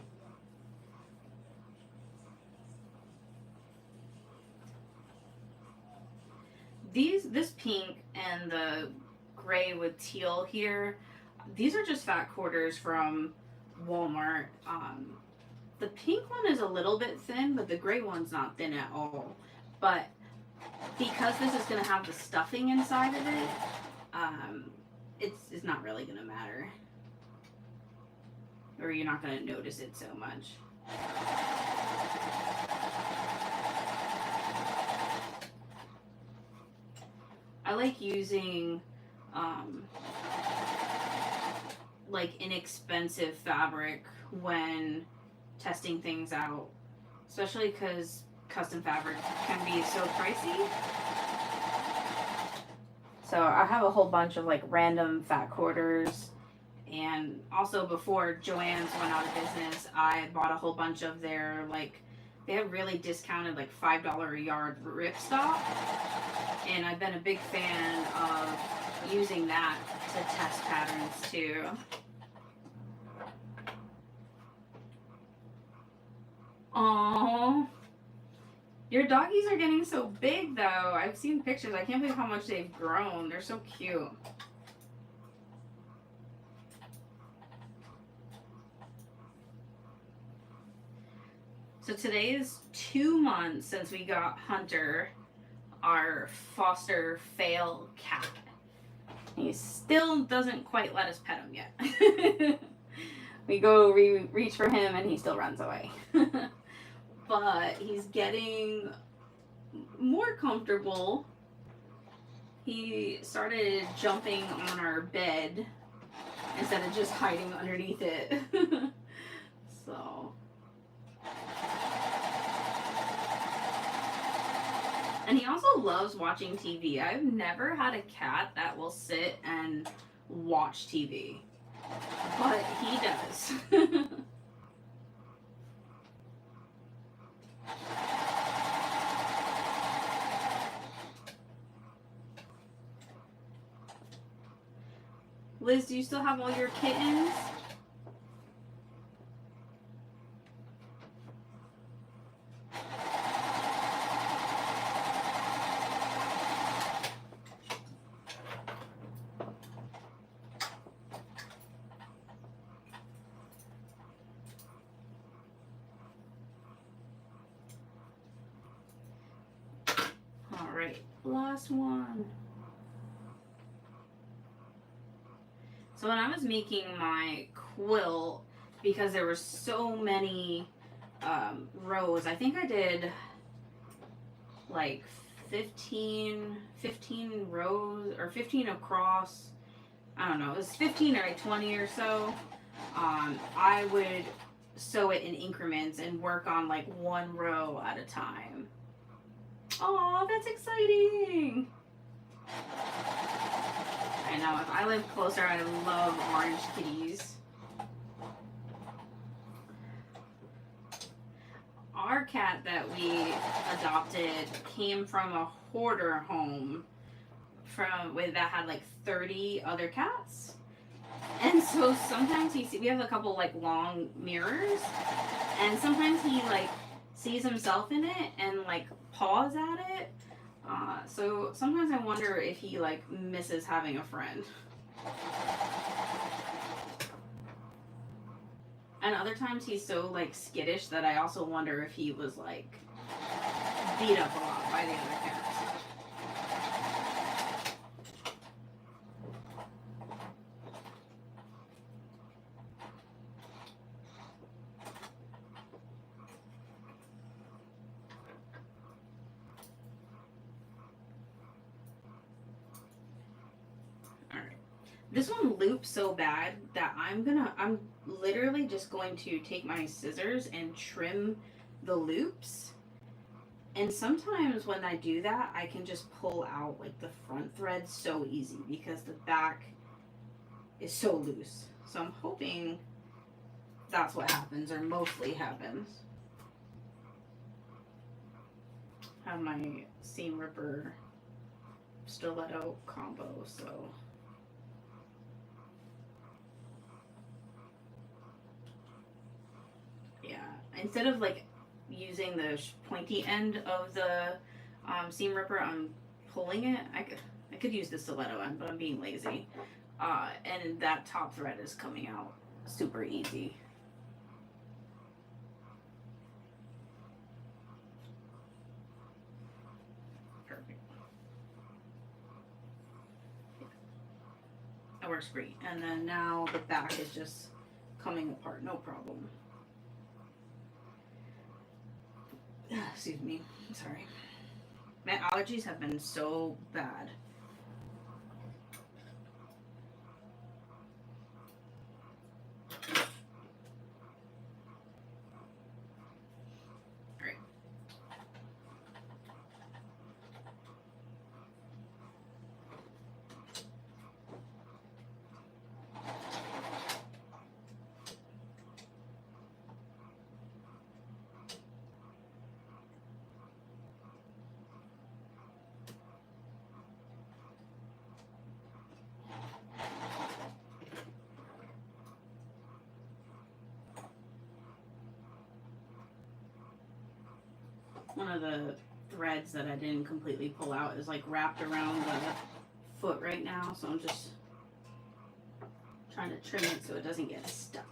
This pink and the gray with teal here, these are just fat quarters from Walmart. The pink one is a little bit thin, but the gray one's not thin at all. But because this is going to have the stuffing inside of it, it's not really going to matter. Or you're not going to notice it so much. I like using like inexpensive fabric when testing things out, especially because custom fabric can be so pricey. So I have a whole bunch of like random fat quarters, and also before Joann's went out of business, I bought a whole bunch of their like, they have really discounted like $5 a yard ripstop, and I've been a big fan of using that to test patterns too. Aww. Your doggies are getting so big though. I've seen pictures. I can't believe how much they've grown. They're so cute. So today is 2 months since we got Hunter, our foster fail cat. He still doesn't quite let us pet him yet. We go reach for him and he still runs away. But he's getting more comfortable. He started jumping on our bed instead of just hiding underneath it. So. And he also loves watching TV. I've never had a cat that will sit and watch TV. But he does. Liz, do you still have all your kittens? All right, last one. So when I was making my quilt, because there were so many rows, I think I did like 15 rows, or 15 across, I don't know, it was 15 or 20 or so, I would sew it in increments and work on like one row at a time. Oh, that's exciting! I know, if I lived closer, I love orange kitties. Our cat that we adopted came from a hoarder home that had like 30 other cats. And so sometimes we have a couple like long mirrors, and sometimes he like sees himself in it and like paws at it. So sometimes I wonder if he like misses having a friend. And other times he's so like skittish that I also wonder if he was like beat up a lot by the other cats. This one loops so bad that I'm literally just going to take my scissors and trim the loops. And sometimes when I do that, I can just pull out like the front thread so easy because the back is so loose. So I'm hoping that's what happens, or mostly happens. I have my seam ripper stiletto combo, so yeah, instead of like using the pointy end of the seam ripper, I'm pulling it. I could use the stiletto end, but I'm being lazy. And that top thread is coming out super easy. Perfect. That works great. And then now the back is just coming apart, no problem. Excuse me, sorry. My allergies have been so bad. Alright. One of the threads that I didn't completely pull out is like wrapped around the foot right now, so I'm just trying to trim it so it doesn't get stuck.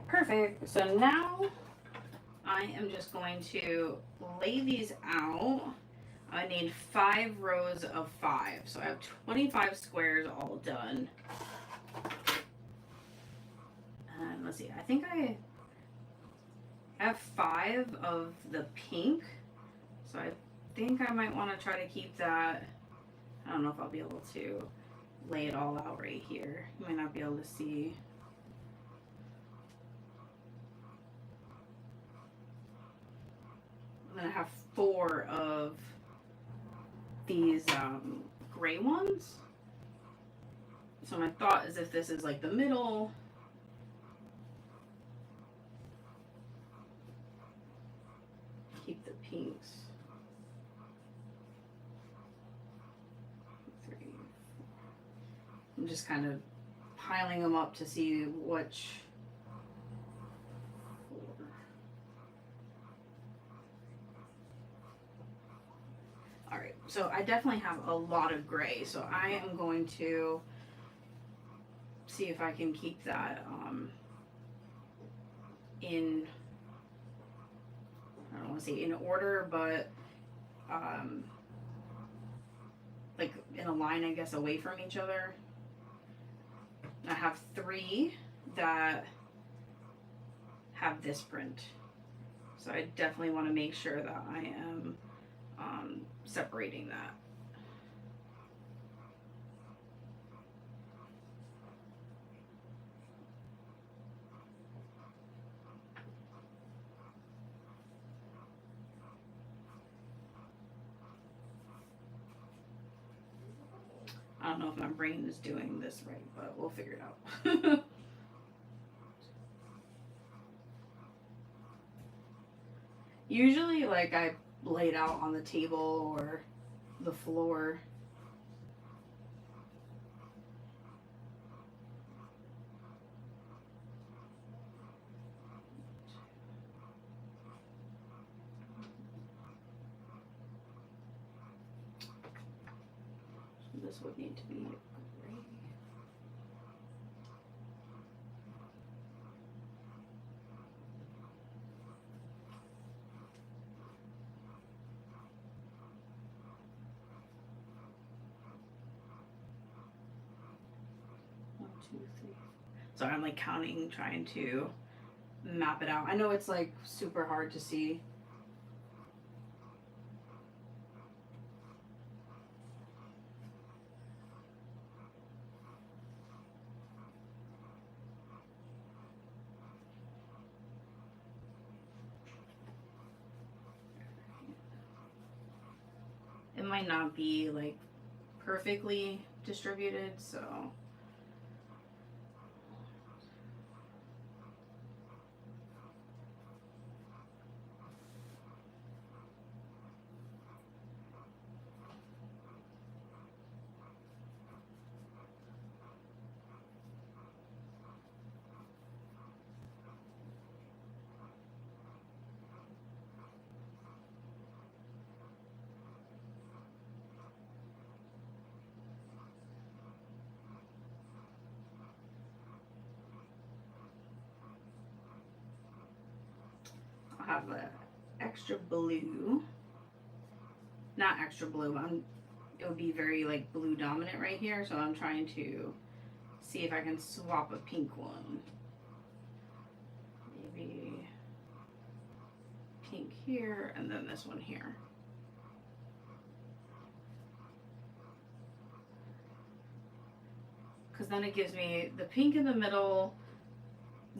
Perfect. So now I am just going to lay these out. I need 5 rows of 5. So I have 25 squares all done. And let's see, I think I have 5 of the pink. So I think I might want to try to keep that. I don't know if I'll be able to lay it all out right here. You might not be able to see. I'm gonna have 4 of these gray ones. So my thought is if this is like the middle, keep the pinks. 3, 4. I'm just kind of piling them up to see which. All right, so I definitely have a lot of gray, so I am going to see if I can keep that in, I don't want to say in order, but like in a line, I guess, away from each other. I have 3 that have this print, so I definitely want to make sure that I am separating that. I don't know if my brain is doing this right, but we'll figure it out. Usually, like, I lay it out on the table or the floor. So this would need to be gray. So I'm like counting, trying to map it out. I know it's like super hard to see. It might not be like perfectly distributed, so I'll have the extra blue. Not extra blue, but it would be very like blue dominant right here, so I'm trying to see if I can swap a pink one. Maybe pink here and then this one here. Because then it gives me the pink in the middle,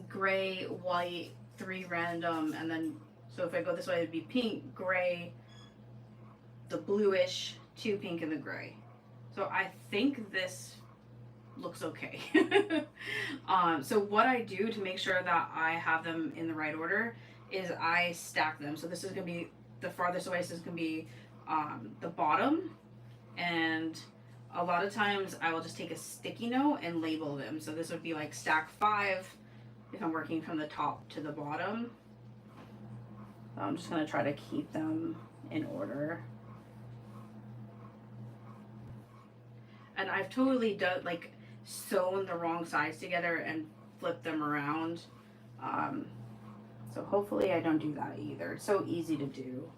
gray, white, 3 random, and then so if I go this way it'd be pink, gray, the bluish, 2 pink, and the gray. So I think this looks okay. So what I do to make sure that I have them in the right order is I stack them. So this is going to be the farthest away, so this is going to be the bottom, and a lot of times I will just take a sticky note and label them. So this would be like stack 5 if I'm working from the top to the bottom. I'm just going to try to keep them in order. And I've totally done like sewn the wrong sides together and flipped them around. So hopefully I don't do that either. It's so easy to do.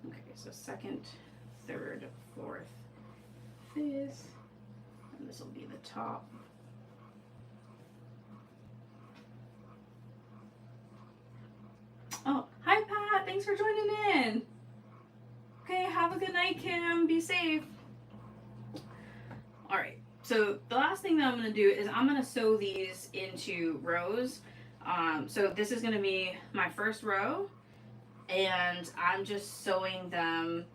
Okay, so 2nd, 3rd, 4th, 5th, and this will be the top. Oh, hi Pat, thanks for joining in. Okay, have a good night, Kim. Be safe. All right, so the last thing that I'm gonna do is I'm gonna sew these into rows. So this is gonna be my first row, and I'm just sewing them.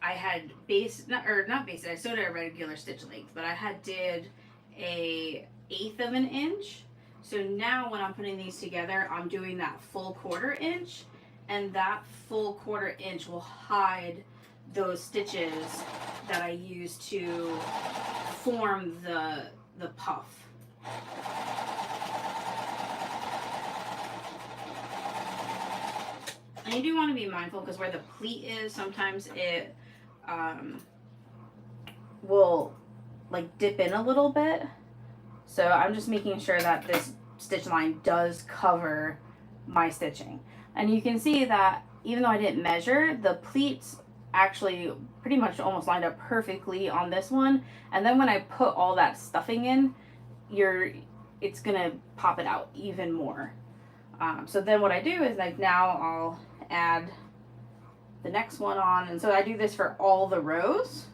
I had not base, I sewed at a regular stitch length, but I did a 1/8 of an inch. So now when I'm putting these together, I'm doing that full 1/4 inch, and that full 1/4 inch will hide those stitches that I use to form the puff. And you do want to be mindful because where the pleat is, sometimes it will like dip in a little bit. So I'm just making sure that this stitch line does cover my stitching. And you can see that even though I didn't measure, the pleats actually pretty much almost lined up perfectly on this one. And then when I put all that stuffing in, it's gonna pop it out even more. So then what I do is like now I'll add the next one on, and so I do this for all the rows,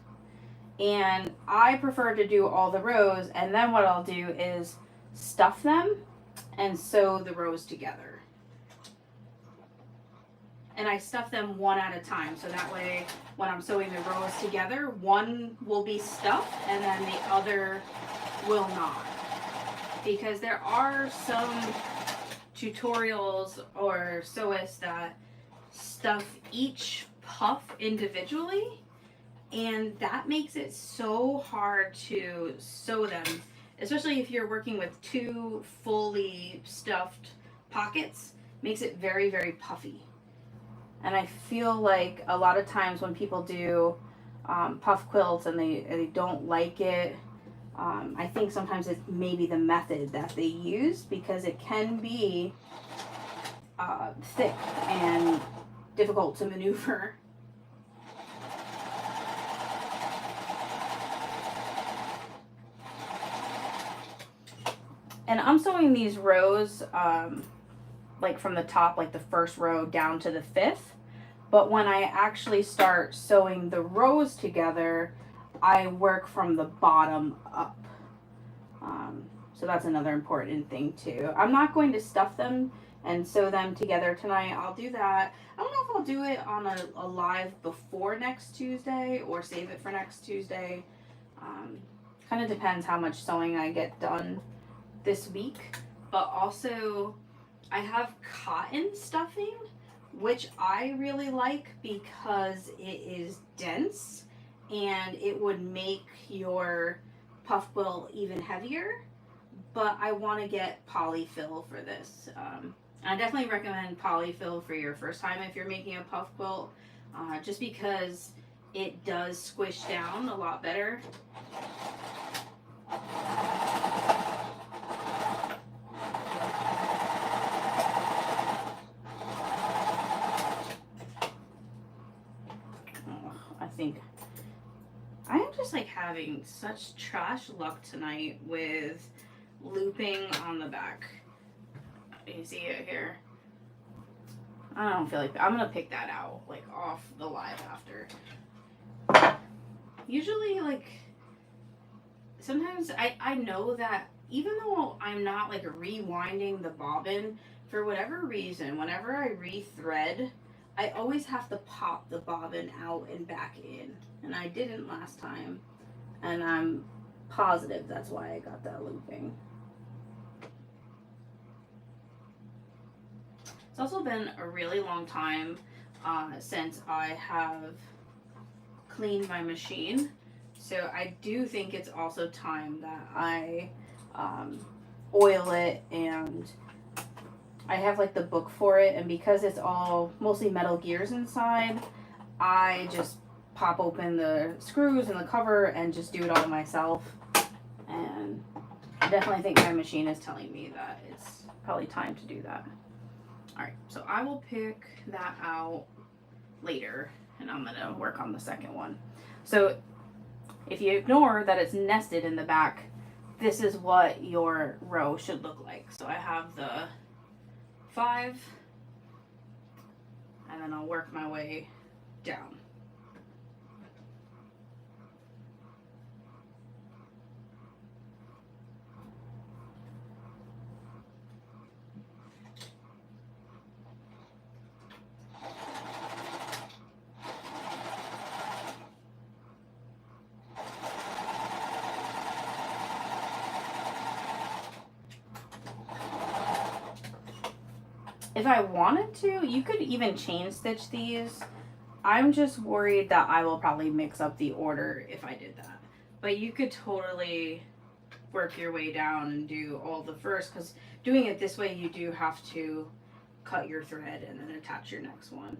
and I prefer to do all the rows, and then what I'll do is stuff them and sew the rows together. And I stuff them one at a time, so that way when I'm sewing the rows together, one will be stuffed and then the other will not. Because there are some tutorials or sewists that stuff each puff individually, and that makes it so hard to sew them, especially if you're working with two fully stuffed pockets. Makes it very, very puffy. And I feel like a lot of times when people do puff quilts and they don't like it, I think sometimes it's maybe the method that they use, because it can be thick and difficult to maneuver. And I'm sewing these rows like from the top, like the first row down to the fifth. But when I actually start sewing the rows together, I work from the bottom up. So that's another important thing too. I'm not going to stuff them and sew them together tonight. I'll do that. I don't know if I'll do it on a live before next Tuesday or save it for next Tuesday. Kind of depends how much sewing I get done this week. But also, I have cotton stuffing, which I really like because it is dense and it would make your puff quilt even heavier. But I want to get polyfill for this. I definitely recommend polyfill for your first time if you're making a puff quilt, just because it does squish down a lot better. I am just like having such trash luck tonight with looping on the back. You see it here? I don't feel like I'm gonna pick that out like off the live after. Usually, like, sometimes I know that even though I'm not like rewinding the bobbin, for whatever reason, whenever I rethread, I always have to pop the bobbin out and back in. And I didn't last time. And I'm positive that's why I got that looping. It's also been a really long time since I have cleaned my machine. So I do think it's also time that I oil it, and I have like the book for it, and because it's all mostly metal gears inside, I just pop open the screws and the cover and just do it all myself. And I definitely think my machine is telling me that it's probably time to do that. Alright, so I will pick that out later, and I'm gonna work on the second one. So if you ignore that it's nested in the back, this is what your row should look like. So I have the 5, and then I'll work my way down. If I wanted to, you could even chain stitch these I'm just worried that I will probably mix up the order if I did that. But you could totally work your way down and do all the first, because doing it this way, you do have to cut your thread and then attach your next one.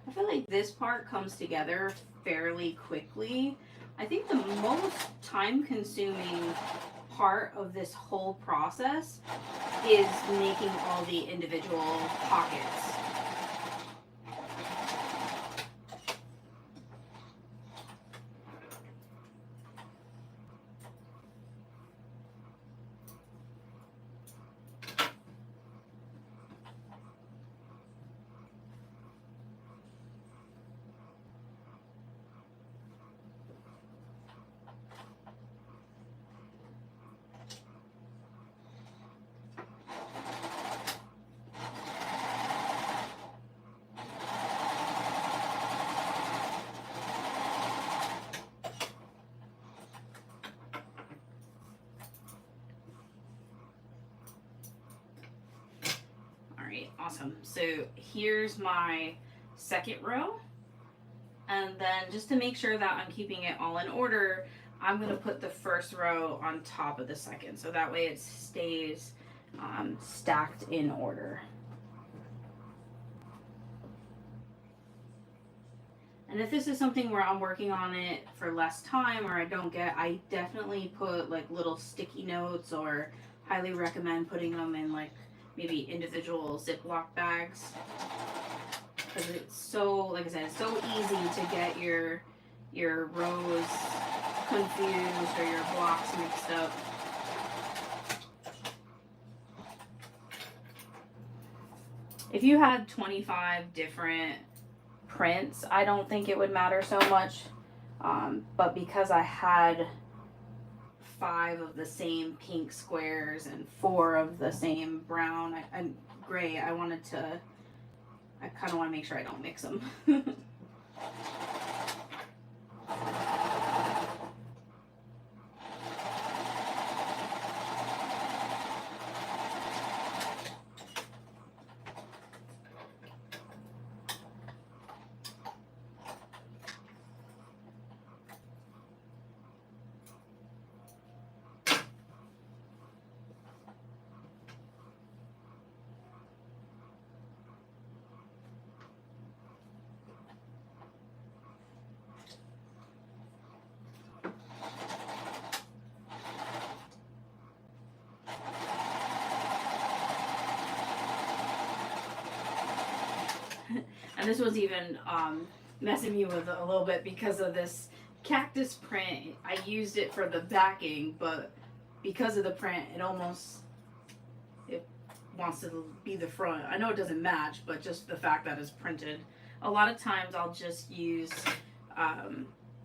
I feel like this part comes together fairly quickly. I think the most time consuming part of this whole process is making all the individual pockets. Awesome. So here's my second row. And then just to make sure that I'm keeping it all in order, I'm going to put the first row on top of the second. So that way it stays stacked in order. And if this is something where I'm working on it for less time or I definitely put like little sticky notes, or highly recommend putting them in like maybe individual Ziploc bags, because it's so, like I said, it's so easy to get your rows confused or your blocks mixed up. If you had 25 different prints, I don't think it would matter so much, but because I had 5 of the same pink squares and 4 of the same brown and gray, I kind of want to make sure I don't mix them. And this was even messing me with a little bit because of this cactus print. I used it for the backing, but because of the print, it wants to be the front. I know it doesn't match, but just the fact that it's printed. A lot of times I'll just use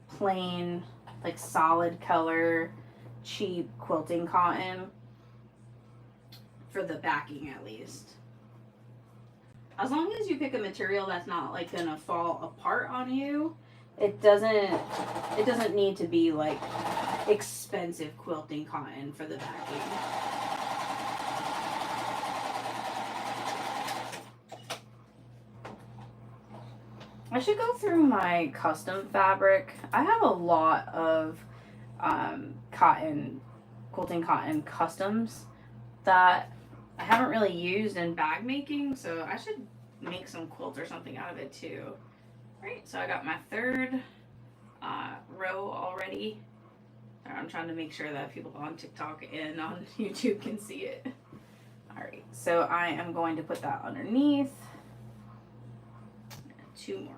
plain, like solid color, cheap quilting cotton for the backing at least. As long as you pick a material that's not like gonna fall apart on you, it doesn't need to be like expensive quilting cotton for the backing. I should go through my custom fabric. I have a lot of quilting cotton customs that I haven't really used in bag making, so I should make some quilts or something out of it too. Right, so I got my third row already. I'm trying to make sure that people on TikTok and on YouTube can see it. Alright, so I am going to put that underneath. 2 more.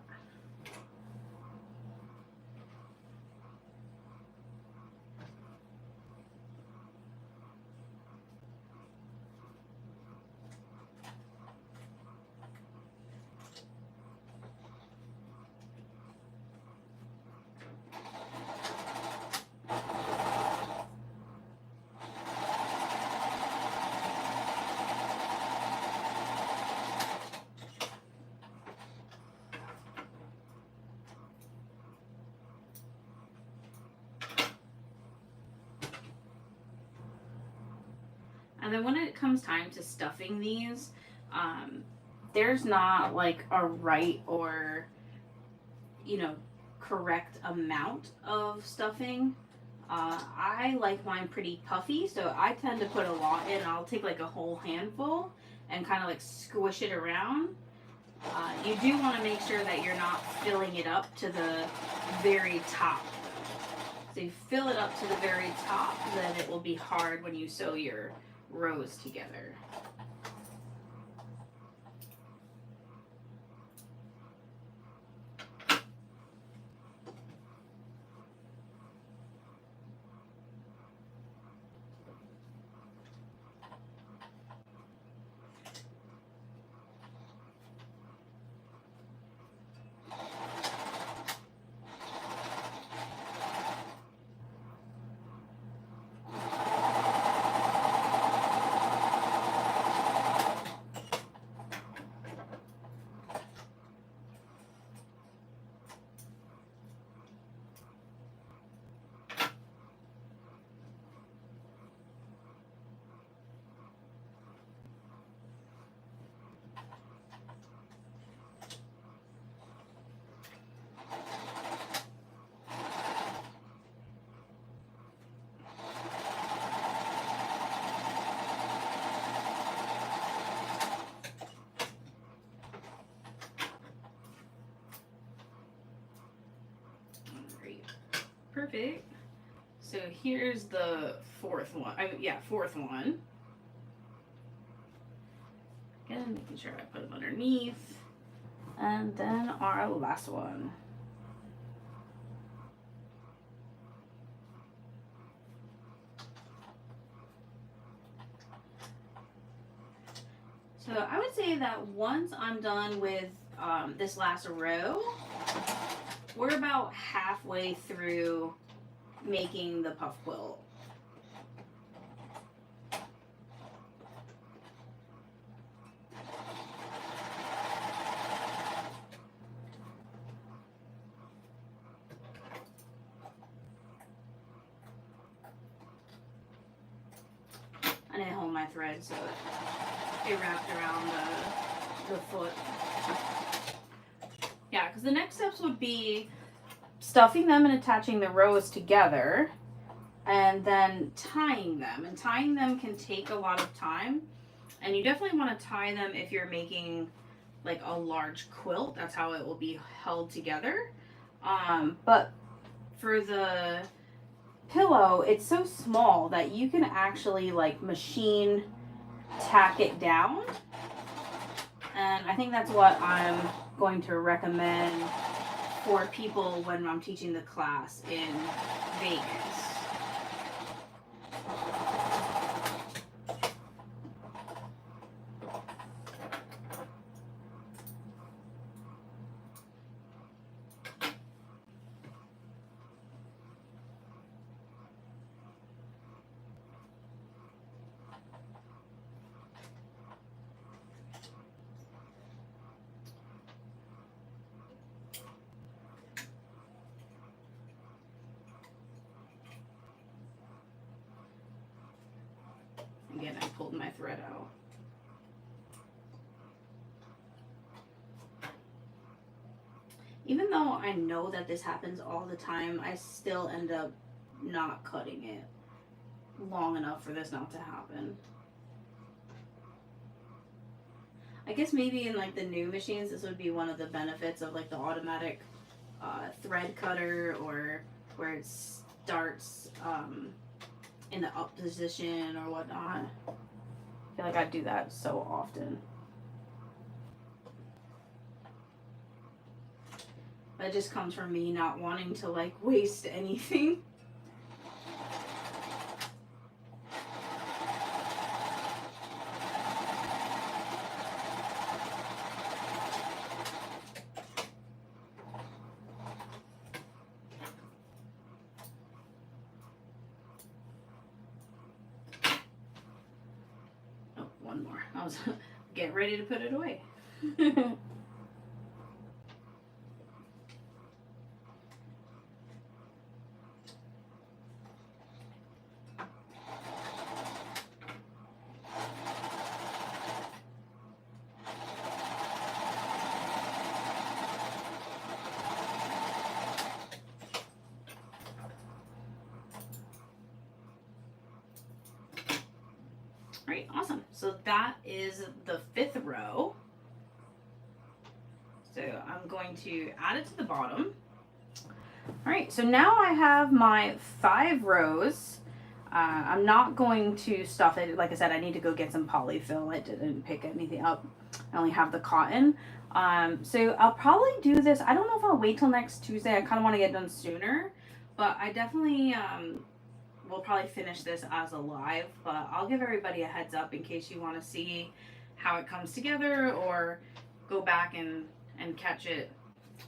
And then when it comes time to stuffing these, there's not like a right or, you know, correct amount of stuffing. I like mine pretty puffy, so I tend to put a lot in. I'll take like a whole handful and kind of like squish it around. You do want to make sure that you're not filling it up to the very top. So you fill it up to the very top, then it will be hard when you sew your rows together. Perfect. So here's the fourth one. Fourth one. Again, making sure I put them underneath. And then our last one. So I would say that once I'm done with this last row, we're about halfway through making the puff quilt. I didn't hold my thread, so it wrapped around the foot. Yeah, because the next steps would be stuffing them and attaching the rows together, and then tying them. And tying them can take a lot of time, and you definitely want to tie them if you're making like a large quilt. That's how it will be held together. But for the pillow, it's so small that you can actually like machine tack it down, and I think that's what I'm going to recommend for people when I'm teaching the class in Vegas. Again, I pulled my thread out. Even though I know that this happens all the time, I still end up not cutting it long enough for this not to happen. I guess maybe in like the new machines, this would be one of the benefits of like the automatic thread cutter, or where it starts in the up position or whatnot. I feel like I do that so often. That just comes from me not wanting to like waste anything. Oh, one more. I was getting ready to put it away. All right, awesome. So that is the 5th row. So I'm going to add it to the bottom. All right, so now I have my 5 rows. I'm not going to stuff it. Like I said, I need to go get some polyfill. I didn't pick anything up. I only have the cotton. So I'll probably do this. I don't know if I'll wait till next Tuesday. I kind of want to get done sooner, but I definitely will probably finish this as a live. But I'll give everybody a heads up in case you want to see how it comes together or go back and catch it.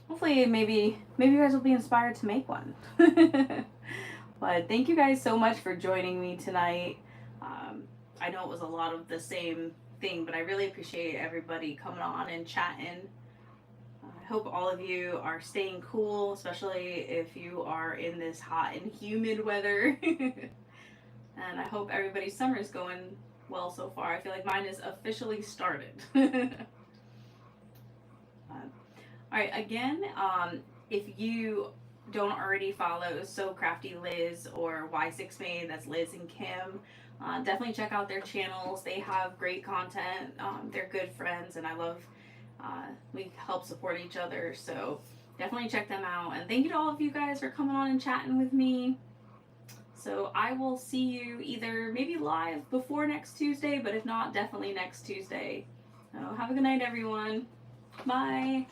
Hopefully, maybe you guys will be inspired to make one. But thank you guys so much for joining me tonight. I know it was a lot of the same thing, but I really appreciate everybody coming on and chatting. I hope all of you are staying cool, especially if you are in this hot and humid weather. And I hope everybody's summer is going well so far. I feel like mine is officially started. All right, again, if you don't already follow So Crafty Liz or Y6Made, that's Liz and Kim, definitely check out their channels. They have great content. They're good friends, and I love, we help support each other. So definitely check them out. And thank you to all of you guys for coming on and chatting with me. So I will see you either maybe live before next Tuesday, but if not, definitely next Tuesday. So have a good night, everyone. Bye.